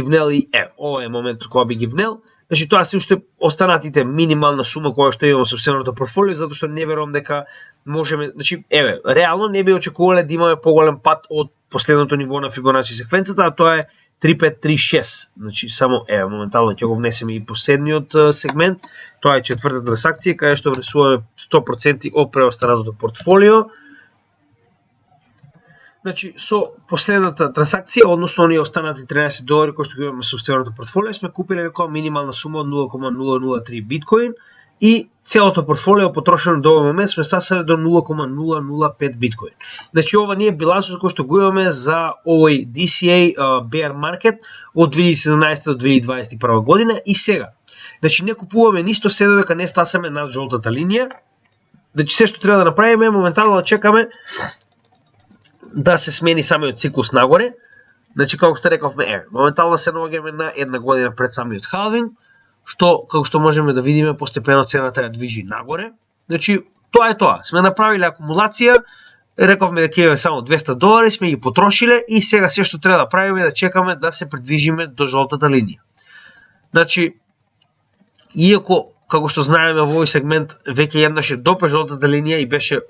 внел и ова е моментот кога би ги внел. Значи тоа се уште останатите минимална сума која што имам во собственото портфолио, затоа што не верувам дека можеме, значи реално не би очекувале да имаме поголем пат од последното ниво на Фибоначи секвенцата, а тоа е 3536. Значи само моментално ќе го внесеме и последниот сегмент. Тоа е четврта трансакција каде што внесуваме 100% од преостанатото портфолио. Значи со последната трансакција, односно оние останати $13 кои што ги имаме собственото портфолио, сме купиле како минимална сума од 0,003 биткоин и целото портфолио потрошено до овој момент сме стасали до 0,005 биткоин. Значи ова не е билансот кој што го имаме за овој DCA bear market од 2017 до 2021 година и сега. Значи не купуваме ништо се додека не стасаме над жолтата линија. Значи се што треба да направиме е моментално да чекаме да се смени самиот циклус нагоре. Значи како што рековме, моментално се наоѓаме на една година пред самиот халвинг, што како што можеме да видиме постепено цената ја движи нагоре. Значи тоа е тоа. Сме направиле акумулација, рековме дека имаме само $200, сме ги потрошиле и сега се што треба да правиме е да чекаме да се придвижиме до жолтата линија. Значи иако како што знаеме во овој сегмент веќе еднаш е допе жолтата линија и беше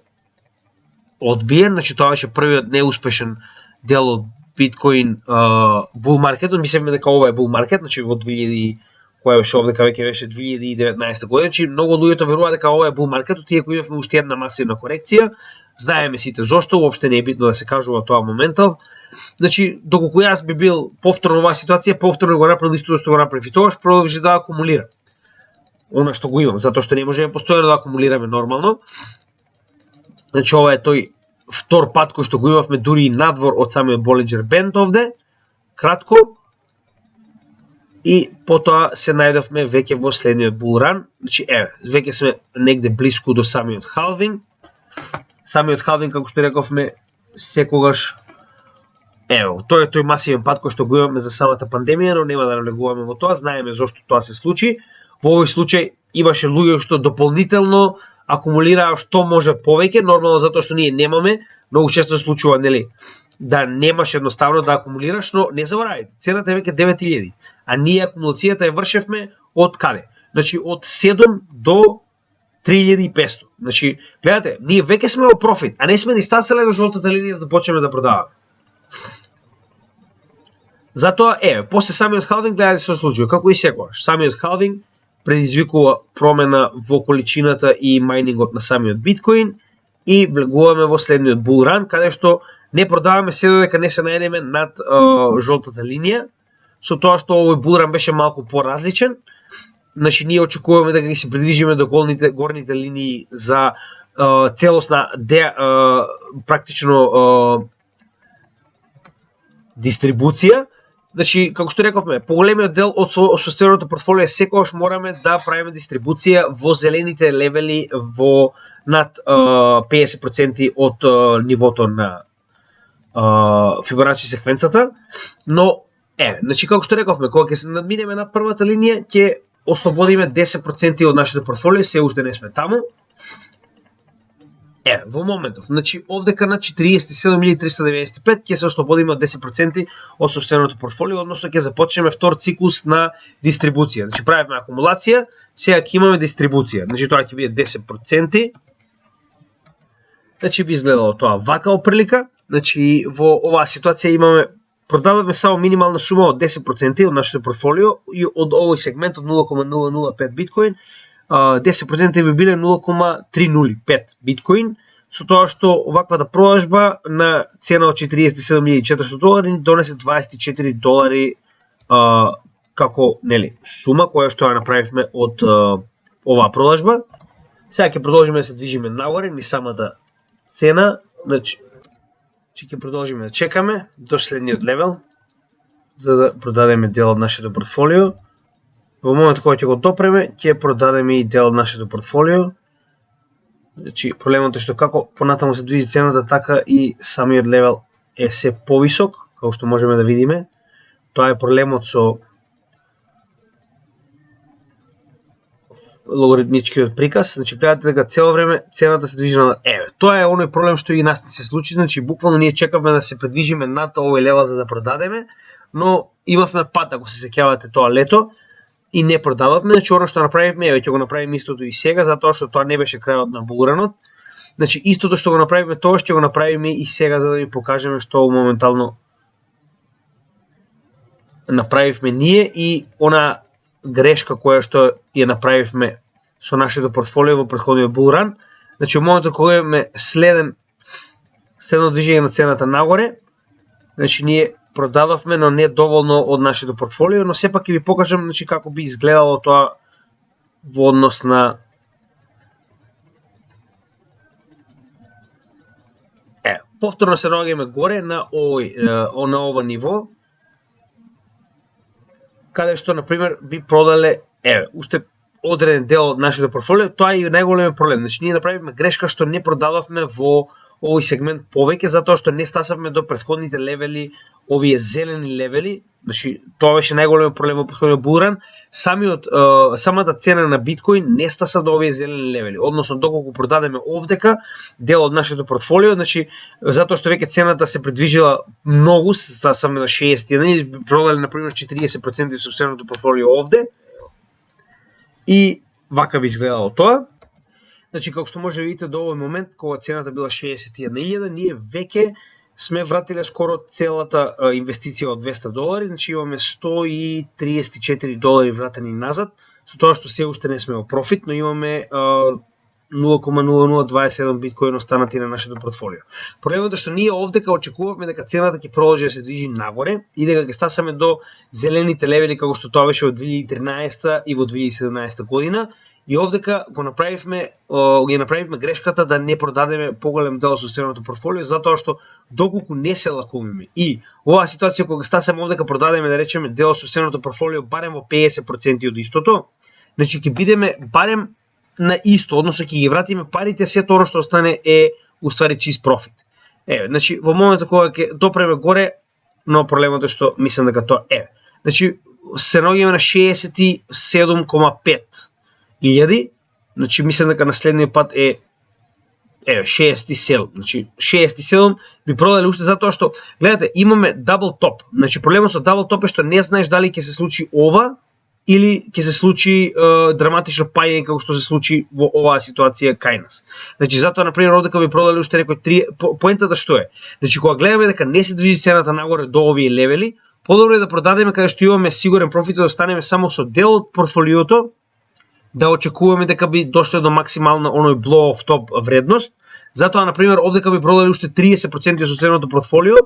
одбиен, значи тоа беше првиот неуспешен дел од биткоин bull маркетот, мислиме дека ова е bull маркет, значи во 2000 која беше овдека веќе беше 2019 година, значи многу луѓето веруваат дека ова е bull маркетот, иако имавме уште една масивна корекција. Знаеме сите зошто, уопште не е битно да се кажува тоа моментал. Значи, доколку јас би бил повторно оваа ситуација, повторно го направил истото што го направив и тогаш, продолжи да акумулира. Она што го имам, затоа што не можеме постојано да акумулираме нормално. Значи, ова е тој втор пат кој што го имавме дури и надвор од самиот Bollinger Band овде, кратко. И потоа се најдовме веќе во следниот bull run. Значи, веќе сме негде блиску до самиот халвинг. Самиот халвинг, како што рековме, секогаш тоа е тој масивен пат кој што го имаме за самата пандемија, но нема да навлегуваме во тоа, знаеме зошто тоа се случи. Во овој случај имаше луѓе што дополнително акумулираа што може повеќе, нормално затоа што ние немаме, многу често се случува, нели, да немаш едноставно да акумулираш, но не заборавајте, цената е веќе 9000, а ние акумулацијата ја вршевме од каде? Значи од 7 до 3500. Значи, гледате, ние веќе сме во профит, а не сме ни стасале до жолтата линија за да почнеме да продаваме. Затоа, после самиот халвинг, гледате што се случува, како и секогаш. Самиот халвинг предизвикува промена во количината и мајнингот на самиот биткоин и влегуваме во следниот bull run, каде што не продаваме се додека не се најдеме над жолтата линија, со тоа што овој bull run беше малку поразличен. Значи, ние очекуваме дека ги се придвижиме до горните линии за целосна практично дистрибуција. Значи, како што рековме, поголемиот дел од состојаното портфолио секогаш мораме да правиме дистрибуција во зелените левели во над 50% од нивото на Фибоначи секвенцата, но значи како што рековме, кога ќе се надминеме над првата линија, ќе ослободиме 10% од нашето портфолио, се уште не сме таму. Во моментов, значи овдека на 47.395 ќе се ослободиме од 10% од собственото портфолио, односно ќе започнеме втор циклус на дистрибуција. Значи правиме акумулација, сега ќе имаме дистрибуција. Значи тоа ќе биде 10%. Значи би изгледало тоа вака оприлика. Значи во оваа ситуација продаваме само минимална сума од 10% од нашето портфолио и од овој сегмент од 0,005 биткоин. 10% би биле 0,305 биткоин, со тоа што оваквата продажба на цена од $47,400 ни донесе $24 како, нели, сума која што ја направивме од оваа продажба. Сега ќе продолжиме да се движиме нагоре ни самата цена, значи ќе продолжиме да чекаме до следниот левел за да продадеме дел од нашето портфолио. Во моментот кога ќе го допреме, ќе продадеме и дел од нашето портфолио. Значи, проблемот е што како понатаму се движи цената, така и самиот левел е се повисок, како што можеме да видиме. Тоа е проблемот со логаритмичкиот приказ. Значи, гледате дека цело време цената се движи на тоа е оној проблем што и нас се случи. Значи, буквално ние чекавме да се придвижиме над овој левел за да продадеме, но имавме пат, ако се сеќавате тоа лето, и не продававме. Значи, оно што направивме, ќе го направиме истото и сега, затоа што тоа не беше крајот на булранот. Значи, истото што го направивме тоа, ќе го направиме и сега, за да ви покажеме што моментално направивме ние и она грешка која што ја направивме со нашето портфолио во претходниот булран. Значи, во моментот кога имаме следно движење на цената нагоре, значи ние продававме, но не доволно од нашето портфолио, но сепак ќе ви покажам, значи, како би изгледало тоа во однос на повторно се наоѓаме горе на ова ниво, каде што, например, би продале, уште одреден дел од нашето портфолио, тоа е и најголемиот проблем. Значи, ние направивме грешка што не продававме во овој сегмент повеќе, затоа што не стасавме до претходните левели, овие зелени левели. Значи, тоа беше најголемиот проблем во претходниот булран. Самата цена на биткоин не стаса до овие зелени левели. Односно, доколку продадеме овдека дел од нашето портфолио, значи, затоа што веќе цената се придвижила многу, стасавме на 60, ние продале, например, 40% од собственото портфолио овде, и вака би изгледало тоа. Значи, како што може да видите до овој момент, кога цената била 61.000, ние веќе сме вратиле скоро целата инвестиција од $200, значи имаме $134 вратени назад, со тоа што се уште не сме во профит, но имаме 0,0027 биткоин останати на нашето портфолио. Проблемот е што ние овдека очекувавме дека цената ќе продолжи да се движи нагоре и дека ќе стасаме до зелените левели како што тоа беше во 2013 и во 2017 година. И овдека ги направивме грешката да не продадеме поголем дел од собственото портфолио, затоа што доколку не се лакуваме и оваа ситуација кога стасаме овдека продадеме, да речеме, дел од собственото портфолио барем во 50% од истото, значи ќе бидеме барем на исто, односно ќе ги вратиме парите, сето оно што остане е уствари чист профит. Значи во моментот кога ќе допреме горе, но проблемот е што мислам дека тоа Значи се наоѓаме на 67,5 илјади, значи мислам дека на следниот пат е 67, значи 67 би продале уште затоа што, гледате, имаме дабл топ, значи проблемот со дабл топ е што не знаеш дали ќе се случи ова или ќе се случи драматично паѓање како што се случи во оваа ситуација кај нас. Значи затоа, например, овдека би продале уште некои 3, поентата што е, значи кога гледаме дека не се движи цената нагоре до овие левели, подобро е да продадеме каде што имаме сигурен профит, да останеме само со дел од портфолиото, да очекуваме дека би дошле до максимална оној blow-off топ вредност. Затоа, например, овдека би продали уште 30% од собственото портфолио,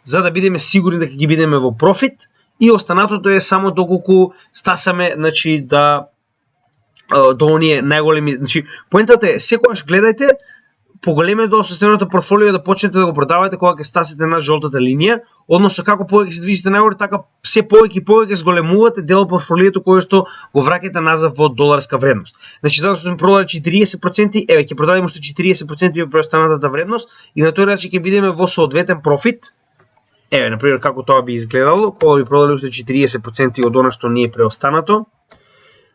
за да бидеме сигурни дека ги бидеме во профит, и останатото е само доколку стасаме, значи, до оние најголеми, значи, поентата е, секогаш гледајте поголемиот дел од собственото портфолио да почнете да го продавате кога ќе стасите на жолтата линија, односно како повеќе се движите нагоре, така се повеќе и повеќе зголемувате дел од портфолиото кој што го враќате назад во доларска вредност. Значи затоа што сме продали 40%, ќе продадеме уште 40% од преостанатата вредност и на тој начин ќе бидеме во соодветен профит. Например, како тоа би изгледало, кога би продали уште 40% од она што не е преостанато.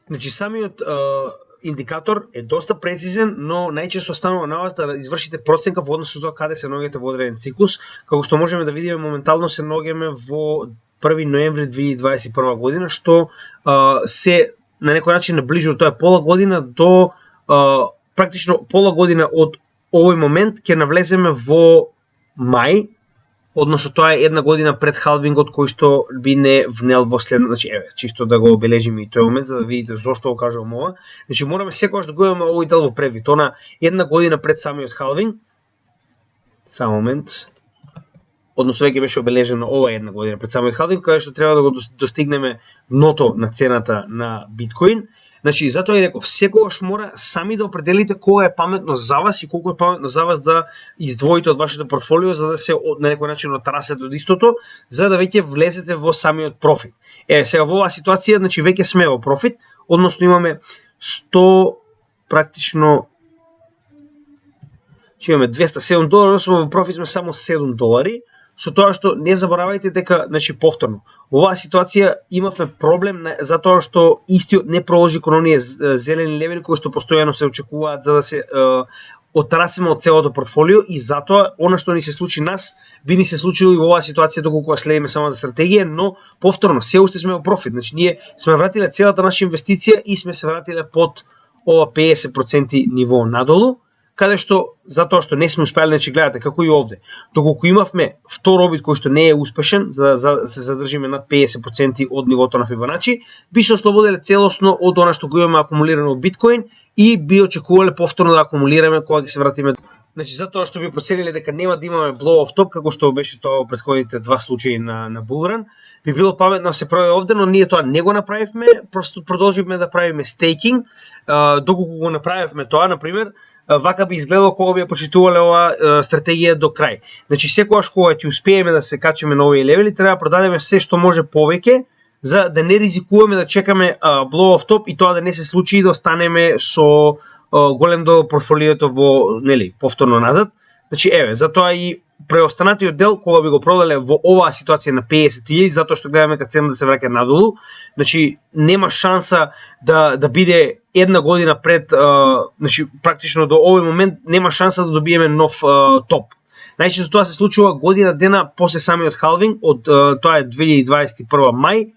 Значи самиот индикатор е доста прецизен, но најчесто станува на вас да извршите проценка во однос со тоа каде се наоѓате во одреден циклус. Како што можеме да видиме, моментално се наоѓаме во 1 ноември 2021 година, што се на некој начин наближува, тоа е пола година до практично пола година од овој момент ќе навлеземе во мај. Односно тоа е една година пред халвингот кој што би не внел во следно, значи чисто да го обележиме и тој момент за да видите зошто го кажувам ова. Значи мораме секогаш да го имаме овој дел во превид, она една година пред самиот халвинг. Само момент. Односно веќе беше обележено ова една година пред самиот халвинг, каде што треба да го достигнеме дното на цената на биткоин. Значи, затоа и реков, секогаш мора сами да определите кога е паметно за вас и колку е паметно за вас да издвоите од вашето портфолио за да се на некој начин отрасете од истото, за да веќе влезете во самиот профит. Сега во оваа ситуација, значи веќе сме во профит, односно имаме 100 практично имаме $207, во профит сме само $7. Со тоа што не заборавајте дека, значи повторно, во оваа ситуација имавме проблем затоа што истиот не проложи кон оние зелени левели кои што постојано се очекуваат за да се отрасеме од целото портфолио и затоа она што ни се случи нас би ни се случило и во оваа ситуација доколку следиме самата стратегија, но повторно се уште сме во профит. Значи ние сме вратиле целата наша инвестиција и сме се вратиле под ова 50% ниво надолу, каде што затоа што не сме успеале, значи гледате како и овде. Доколку имавме втор обид кој што не е успешен за да се задржиме над 50% од нивото на Фибоначи, би се ослободиле целосно од она што го имаме акумулирано во биткоин и би очекувале повторно да акумулираме кога ќе се вратиме Значи затоа што би процениле дека нема да имаме blow off top како што беше тоа во претходните два случаи на Bullrun, би било паметно да се прави овде, но ние тоа не го направивме, просто продолживме да правиме стейкинг, доколку го направивме тоа, на пример, вака би изгледало кога би ја почитувале оваа стратегија до крај. Значи секогаш кога ќе успееме да се качиме на овие левели, треба да продадеме се што може повеќе, за да не ризикуваме да чекаме blow off top и тоа да не се случи и да останеме со голем дел портфолиото во, нели, повторно назад. Значи еве, затоа и преостанатиот дел кога би го продале во оваа ситуација на 50.000, затоа што гледаме дека цена да се враќа надолу, значи нема шанса да биде една година пред, значи практично до овој момент нема шанса да добиеме нов топ. Најчесто тоа се случува година дена после самиот халвинг, од тоа е 2021 мај,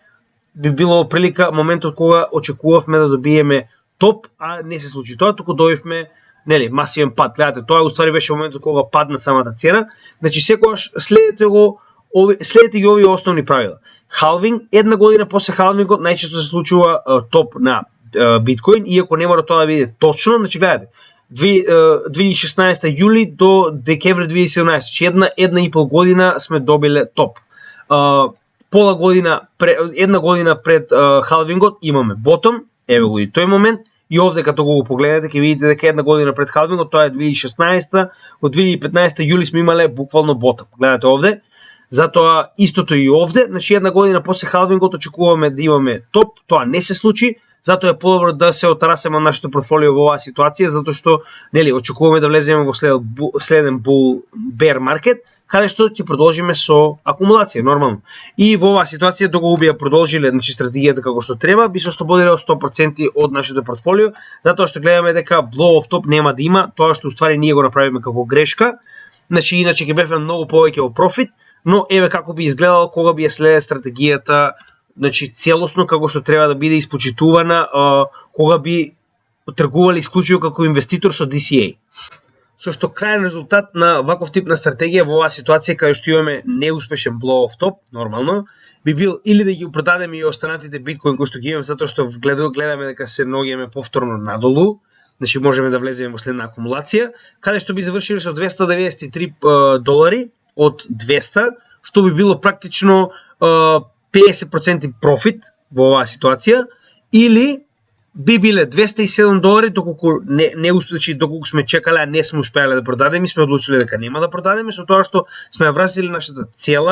би било прилика моментот кога очекувавме да добиеме топ, а не се случи тоа, туку добивме, нели, масивен пад. Гледате, тоа уствари беше моментот кога падна самата цена. Значи секогаш следете ги овие основни правила. Халвинг, една година после халвингот најчесто се случува топ на биткоин, иако не мора тоа да биде точно, значи гледате, 2016 јули до декември 2017, значи една и пол година сме добиле топ. Една година пред халвингот имаме ботом, еве го и тој момент, и овде като го погледате ќе видите дека една година пред халвингот, тоа е 2016, од 2015 јули сме имале буквално ботом. Гледате овде, затоа истото и овде, значи една година после халвингот очекуваме да имаме топ, тоа не се случи, затоа е подобро да се отрасеме од нашето портфолио во оваа ситуација, затоа што, нели, очекуваме да влеземе во следен bull bear market, каде што ќе продолжиме со акумулација, нормално. И во оваа ситуација, доколку би ја продолжиле, значи стратегијата како што треба, би се ослободиле 100% од нашето портфолио, затоа што гледаме дека blow off top нема да има, тоа што уствари ние го направиме како грешка, значи иначе ќе бевме многу повеќе во профит, но еве како би изгледало кога би ја следе стратегијата, значи целосно како што треба да биде испочитувана, кога би тргували исклучиво како инвеститор со DCA. Со што крајен резултат на ваков тип на стратегија во оваа ситуација каде што имаме неуспешен blow off top, нормално, би бил или да ги продадеме и останатите биткоин кои што ги имаме затоа што гледаме дека се ногиме повторно надолу, значи можеме да влеземе во следна акумулација, каде што би завршиле со $293 од 200, што би било практично 50% профит во оваа ситуација, или би биле $207, доколку сме чекале, а не сме успеале да продадеме, сме одлучиле дека нема да продадеме, со тоа што сме вратили нашата цел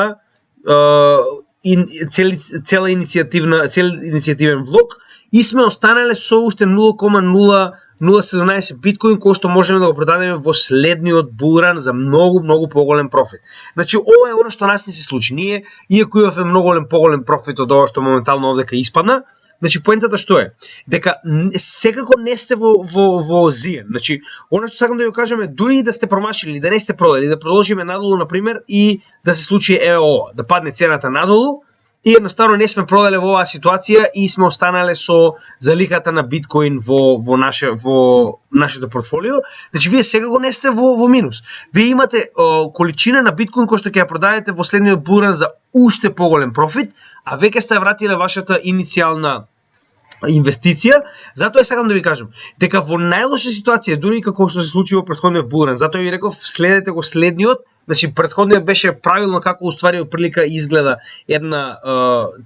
иницијативен влог и сме останале со уште 0,017 биткоин кој што можеме да го продадеме во следниот булран за многу поголем профит. Значи ова е она што нас не се случи. Ние, иако имавме многу поголем профит од ова што моментално овдека испадна, значи поентата што е? Дека секако не сте во зиен. Значи, она што сакам да ја кажеме, дури и да сте промашили, да не сте продали, да продолжиме надолу, на пример, и да се случи ова, да падне цената надолу, и едноставно не сме продале во оваа ситуација и сме останале со заликата на биткоин во нашето портфолио. Значи вие секако не сте во минус. Вие имате количина на биткоин кој што ќе ја продадете во следниот булран за уште поголем профит, а веќе сте вратиле вашата иницијална инвестиција. Затоа сакам да ви кажам дека во најлоша ситуација, дури како што се случи во претходниот булран, затоа ви реков следете го следниот. Значи претходниот беше правилно како уствари прилика изгледа една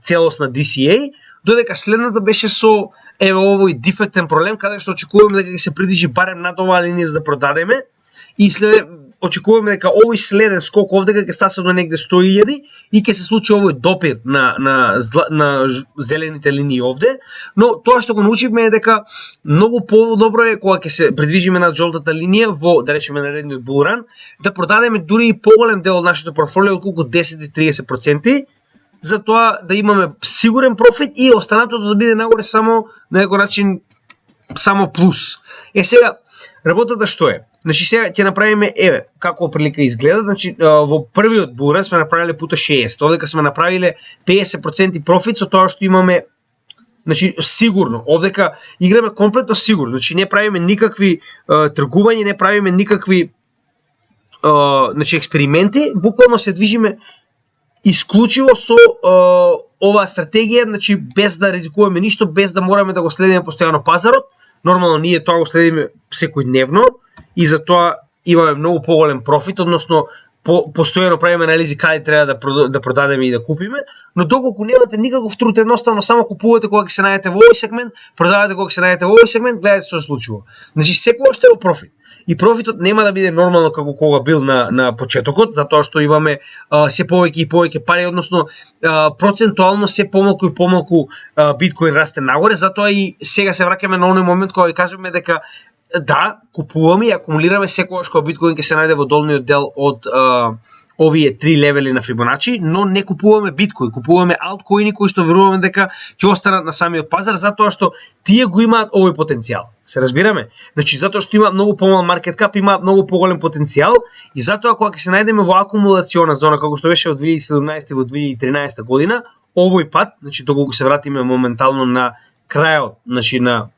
целосна DCA, додека следната беше со овој дефектен проблем каде што очекуваме дека ќе се придвижи барем над оваа линија за да продадеме и очекуваме дека овој следен скок овдека ќе стаса до негде 100.000 и ќе се случи овој допир на зелените линии овде, но тоа што го научивме е дека многу подобро е кога ќе се придвижиме над жолтата линија во, да речеме, наредниот булран, да продадеме дури и поголем дел од нашето портфолио, отколку 10-30%, за тоа да имаме сигурен профит и останатото да биде нагоре само на некој начин само плюс. Сега работата што е? Значи сега ќе направиме како прилика изгледа, значи во првиот булран сме направиле пута 60, овдека сме направиле 50% профит со тоа што имаме, значи сигурно, овдека играме комплетно сигурно, значи не правиме никакви тргувања, не правиме никакви значи експерименти, буквално се движиме исклучиво со оваа стратегија, значи без да ризикуваме ништо, без да мораме да го следиме постојано пазарот. Нормално ние тоа го следиме секојдневно и затоа имаме многу поголем профит, односно постојано правиме анализи каде треба да продадеме и да купиме, но доколку немате никаков труд, едноставно само купувате кога ќе се најдете во овој сегмент, продавате кога ќе се најдете во овој сегмент, гледате што се случува. Значи секогаш е во профит. И профитот нема да биде нормално како кога бил на почетокот, затоа што имаме се повеќе и повеќе пари, односно процентуално се помалку и помалку биткоин расте нагоре, затоа и сега се враќаме на оној момент кога кажеме дека да, купуваме и акумулираме секогаш кога биткоин ќе се најде во долниот дел од овие 3 левели на Фибоначи, но не купуваме биткоин, купуваме алткоини кои што веруваме дека ќе останат на самиот пазар, затоа што тие го имаат овој потенцијал. Се разбираме? Значи затоа што има многу помал маркет кап, има многу поголем потенцијал и затоа кога ќе се најдеме во акумулациона зона како што беше од 2017 во 2013 година, овој пат, значи доколку се вратиме моментално на крајот, значи на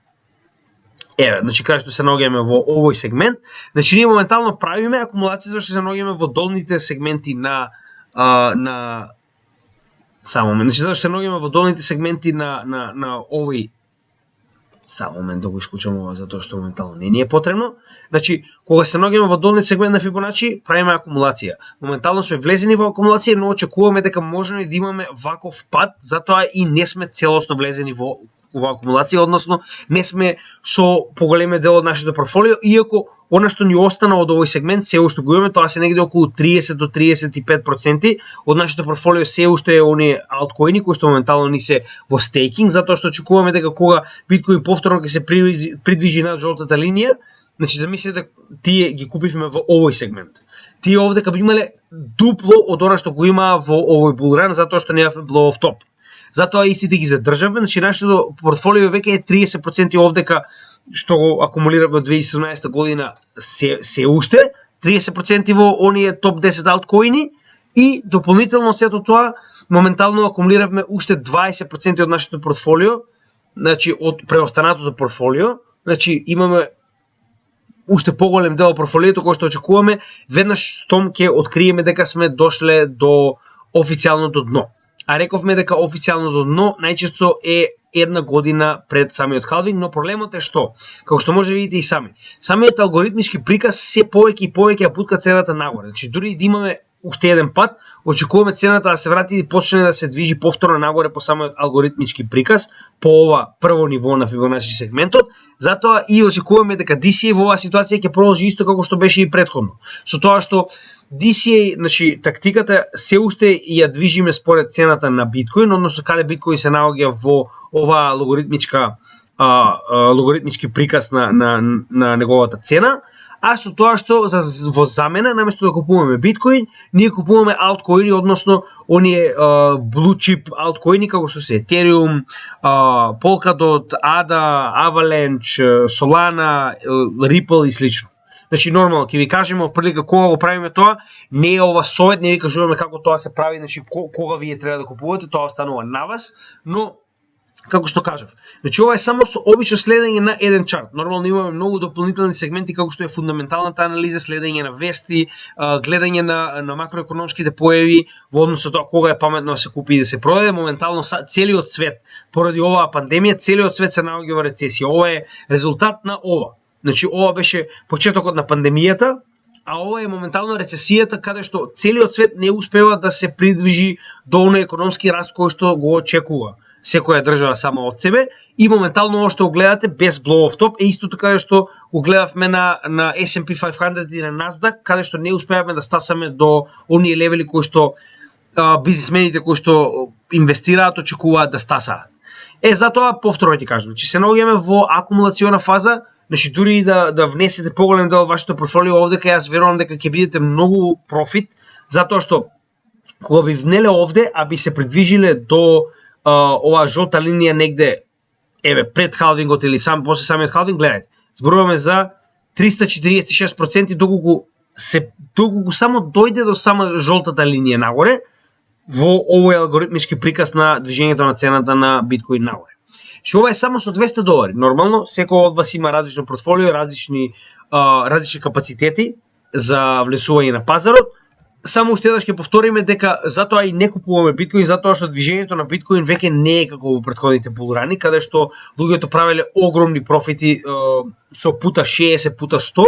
значи кај што се наоѓаме во овој сегмент, значи ние моментално правиме акумулација зашто се наоѓаме во долните сегменти на само момент, значи зашто се наоѓаме во долните сегменти на овој само момент да го исклучам ова затоа што моментално не ни е потребно. Значи кога се наоѓаме во долниот сегмент на Фибоначи, правиме акумулација. Моментално сме влезени во акумулација, но очекуваме дека можеме да имаме ваков пат, затоа и не сме целосно влезени во акумулација, односно не сме со поголемиот дел од нашето портфолио, иако она што ни остана од овој сегмент се уште го имаме, тоа се негде околу 30 до 35% од нашето портфолио се уште е оние алткоини кои што моментално ни се во стейкинг, затоа што очекуваме дека кога биткоин повторно ќе се придвижи над жолтата линија, значи замислете тие ги купивме во овој сегмент. Тие овдека би имале дупло од она што го има во овој булран, затоа што немавме блоу топ. Затоа истите ги задржавме, значи нашето портфолио веќе е 30% овдека што го акумулираме од 2017 година се уште, 30% во оние топ 10 алткоини и дополнително сето тоа моментално акумулиравме уште 20% од нашето портфолио, значи од преостанатото портфолио, значи имаме уште поголем дел од портфолиото кој што очекуваме веднаш штом ќе откриеме дека сме дошле до официјалното дно. А рековме дека официјалното дно најчесто е една година пред самиот халвинг, но проблемот е што? Како што може да видите и сами. Самиот алгоритмички приказ се повеќе и повеќе ја путка цената нагоре. Значи дури да имаме уште еден пат, очекуваме цената да се врати и почне да се движи повторно нагоре по самиот алгоритмички приказ по ова прво ниво на Фибоначи сегментот, затоа и очекуваме дека DCA во оваа ситуација ќе продолжи исто како што беше и претходно. Со тоа што DCA, значи тактиката се уште ја движиме според цената на биткоин, односно каде биткоин се наоѓа во оваа логаритмички приказ на неговата цена, а со тоа што во замена наместо да купуваме биткоин, ние купуваме алткоини, односно оние blue chip алткоини како што се Ethereum, Polkadot, ADA, Avalanche, Solana, Ripple и слично. Значи нормално ќе ви кажеме отприлика кога го правиме тоа, не е ова совет, не ви кажуваме како тоа се прави, значи кога вие треба да купувате, тоа останува на вас, но како што кажав, значи ова е само со обично следење на еден чарт. Нормално имаме многу дополнителни сегменти како што е фундаменталната анализа, следење на вести, гледање на макроекономските појави во однос со тоа кога е паметно да се купи и да се продаде. Моментално целиот свет поради оваа пандемија, целиот свет се наоѓа во рецесија. Ова е резултат на ова. Значи ова беше почетокот на пандемијата, а ова е моментално рецесијата каде што целиот свет не успева да се придвижи до оној економски раст кој што го очекува секоја држава сама од себе, и моментално ова што го гледате без blow of top е истото каде што го гледавме на S&P 500 и на Nasdaq, каде што не успеавме да стасаме до оние левели кои што бизнисмените кои што инвестираат очекуваат да стасаат. Затоа повторно ќе кажам, че се наоѓаме во акумулациона фаза. Значи дури и да внесете поголем дел од вашето портфолио овдека, јас верувам дека ќе бидете многу профит, затоа што кога би внеле овде, а би се придвижиле до оваа жолта линија негде пред халвингот или после самиот халвинг, гледајте, зборуваме за 346% доколку само дојде до сама жолтата линија нагоре во овој алгоритмички приказ на движењето на цената на биткоин нагоре. Што ова е само со $200. Нормално, секој од вас има различно портфолио, различни капацитети за влесување на пазарот. Само уште еднаш ќе повториме дека затоа и не купуваме биткоин, затоа што движењето на биткоин веќе не е како во претходните булрани, каде што луѓето правеле огромни профити со пута 60, пута 100.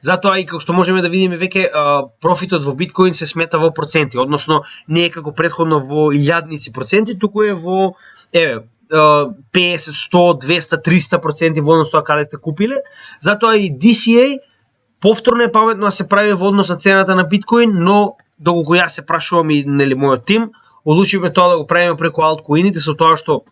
Затоа и како што можеме да видиме веќе профитот во биткоин се смета во проценти, односно не е како претходно во илјадници проценти, туку е во 50, 100, 200, 300% во однос тоа каде сте купиле. Затоа и DCA повторно е паметно да се прави во однос на цената на биткоин, но доколку јас се прашувам и мојот тим, одлучивме тоа да го правиме преку алткоините, со тоа што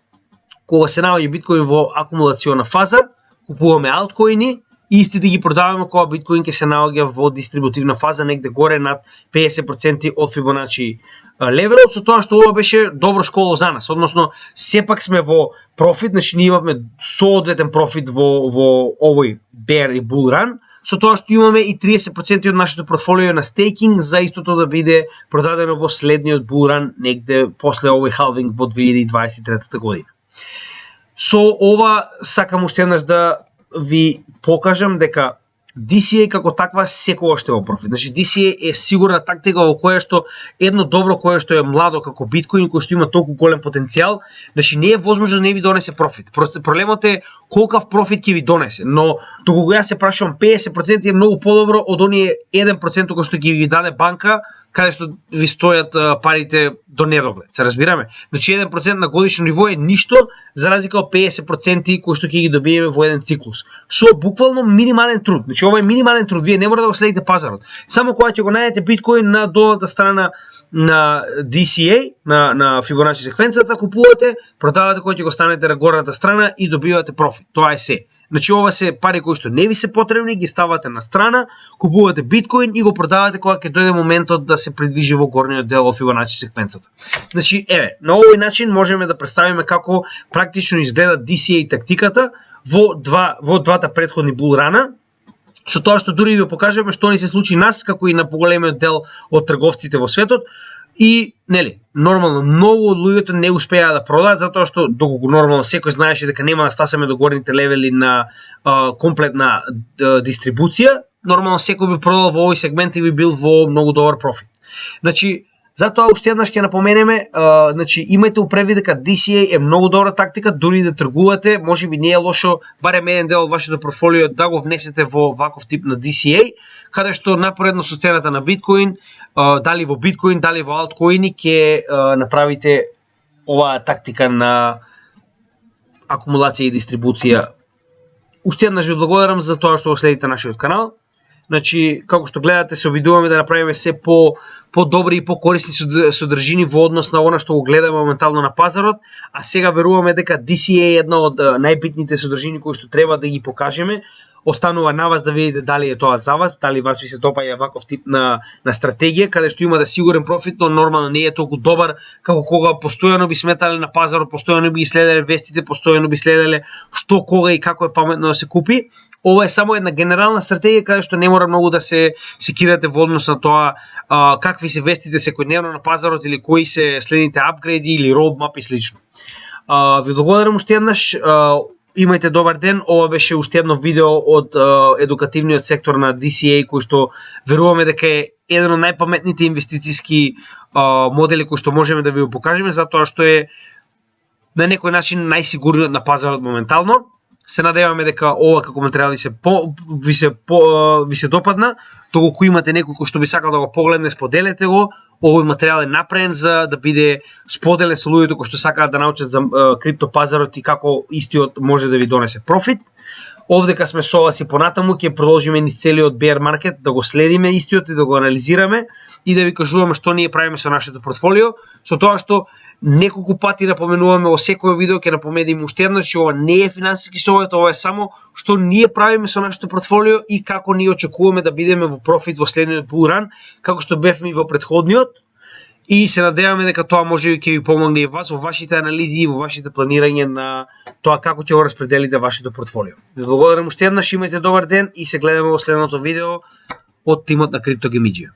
кога се наоѓа биткоин во акумулациона фаза, купуваме алткоини и истите ги продаваме кога биткоин ќе се наоѓа во дистрибутивна фаза негде горе над 50% од Фибоначи левелот, со тоа што ова беше добро школо за нас, односно сепак сме во профит, значи ние имавме соодветен профит во овој bear и bull run, со тоа што имаме и 30% од нашето портфолио на стейкинг за истото да биде продадено во следниот bull run негде после овој халвинг во 2023 година. Со ова сакам уште еднаш да ви покажам дека DCA како таква секогаш ще во профит. Значи DCA е сигурна тактика во која што едно добро кое што е младо како биткоин, кој што има толку голем потенцијал, значи не е возможно да не ви донесе профит. Проблемот е колкав профит ќе ви донесе, но доколку јас се прашувам 50% е многу подобро од оние 1% кој што ќе ви даде банка, каде што ви стојат парите до недоглед. Се разбираме? Значи 1% на годишно ниво е ништо, за разлика од 50% кои што ќе ги добиеме во еден циклус. Со буквално минимален труд. Значи ова е минимален труд, вие не мора да го следите пазарот. Само кога ќе го најдете биткоин на долната страна на DCA, на Фибоначи секвенцата, купувате, продавате кога ќе го станете на горната страна и добивате профит. Тоа е се. Значи ова се пари кои што не ви се потребни, ги ставате на страна, купувате биткоин и го продавате кога ќе дојде моментот да се придвижи во горниот дел од Фибоначи секвенцата. Значи, на овој начин можеме да представиме како практично изгледа DCA тактиката во двата претходни булрана, со тоа што дури ви покажеме што ни се случи нас, како и на поголемиот дел од трговците во светот. И, нормално, многу од луѓето не успеа да продаат, затоа што, доколку нормално секој знаеше дека нема да стасаме до горните левели на комплетна дистрибуција, нормално секој би продал во овој сегмент и би бил во многу добар профит. Значи, затоа уште еднаш ќе напоменеме, значи имајте упреви дека DCA е многу добра тактика, дури да тргувате, можеби не е лошо барем еден дел од вашето портфолио да го внесете во ваков тип на DCA, каде што напоредно со цената на биткоин, дали во биткоин, дали во алткоини, ќе направите оваа тактика на акумулација и дистрибуција. Уште еднаш ви благодарам за тоа што го следите нашиот канал. Значи, како што гледате, се обидуваме да направиме се по-добри и по-корисни содржини во однос на она што го гледаме моментално на пазарот, а сега веруваме дека DCA е една од најбитните содржини кои што треба да ги покажеме. Останува на вас да видите дали е тоа за вас, дали вас ви се допаѓа ваков тип на стратегија, каде што имате сигурен профит, но нормално не е толку добар како кога постојано би сметале на пазарот, постојано би ги следеле вестите, постојано би следеле што, кога и како е паметно да се купи. Ова е само една генерална стратегија каде што не мора многу да се секирате во однос на тоа какви се вестите секојдневно на пазарот или кои се следните апгрейди или роудмап и слично. Ви благодарам уште еднаш. Имајте добар ден. Ова беше уште едно видео од едукативниот сектор на DCA, кој што веруваме дека е еден од најпаметните инвестициски модели кои што можеме да ви го покажеме, затоа што е на некој начин најсигурниот на пазарот моментално. Се надеваме дека ова како материјал ви се допадна. Доколку имате некој кој што би сакал да го погледне, споделете го. Овој материјал е направен за да биде споделен со луѓето кои што сакаат да научат за криптопазарот и како истиот може да ви донесе профит. Овдека сме со вас и понатаму, ќе продолжиме низ целиот bear market да го следиме истиот и да го анализираме и да ви кажуваме што ние правиме со нашето портфолио, со тоа што неколку пати напоменуваме во секој видео, ќе напоменеме уште еднаш, че ова не е финансиски совет, ова е само што ние правиме со нашето портфолио и како ние очекуваме да бидеме во профит во следниот bull run, како што бевме и во претходниот. И се надеваме дека тоа може ќе ви помогне и вас во вашите анализи и во вашите планирање на тоа како ќе го распределите вашето портфолио. Ви благодарам уште еднаш, имајте добар ден и се гледаме во следното видео од тимот на CryptoGamedžija.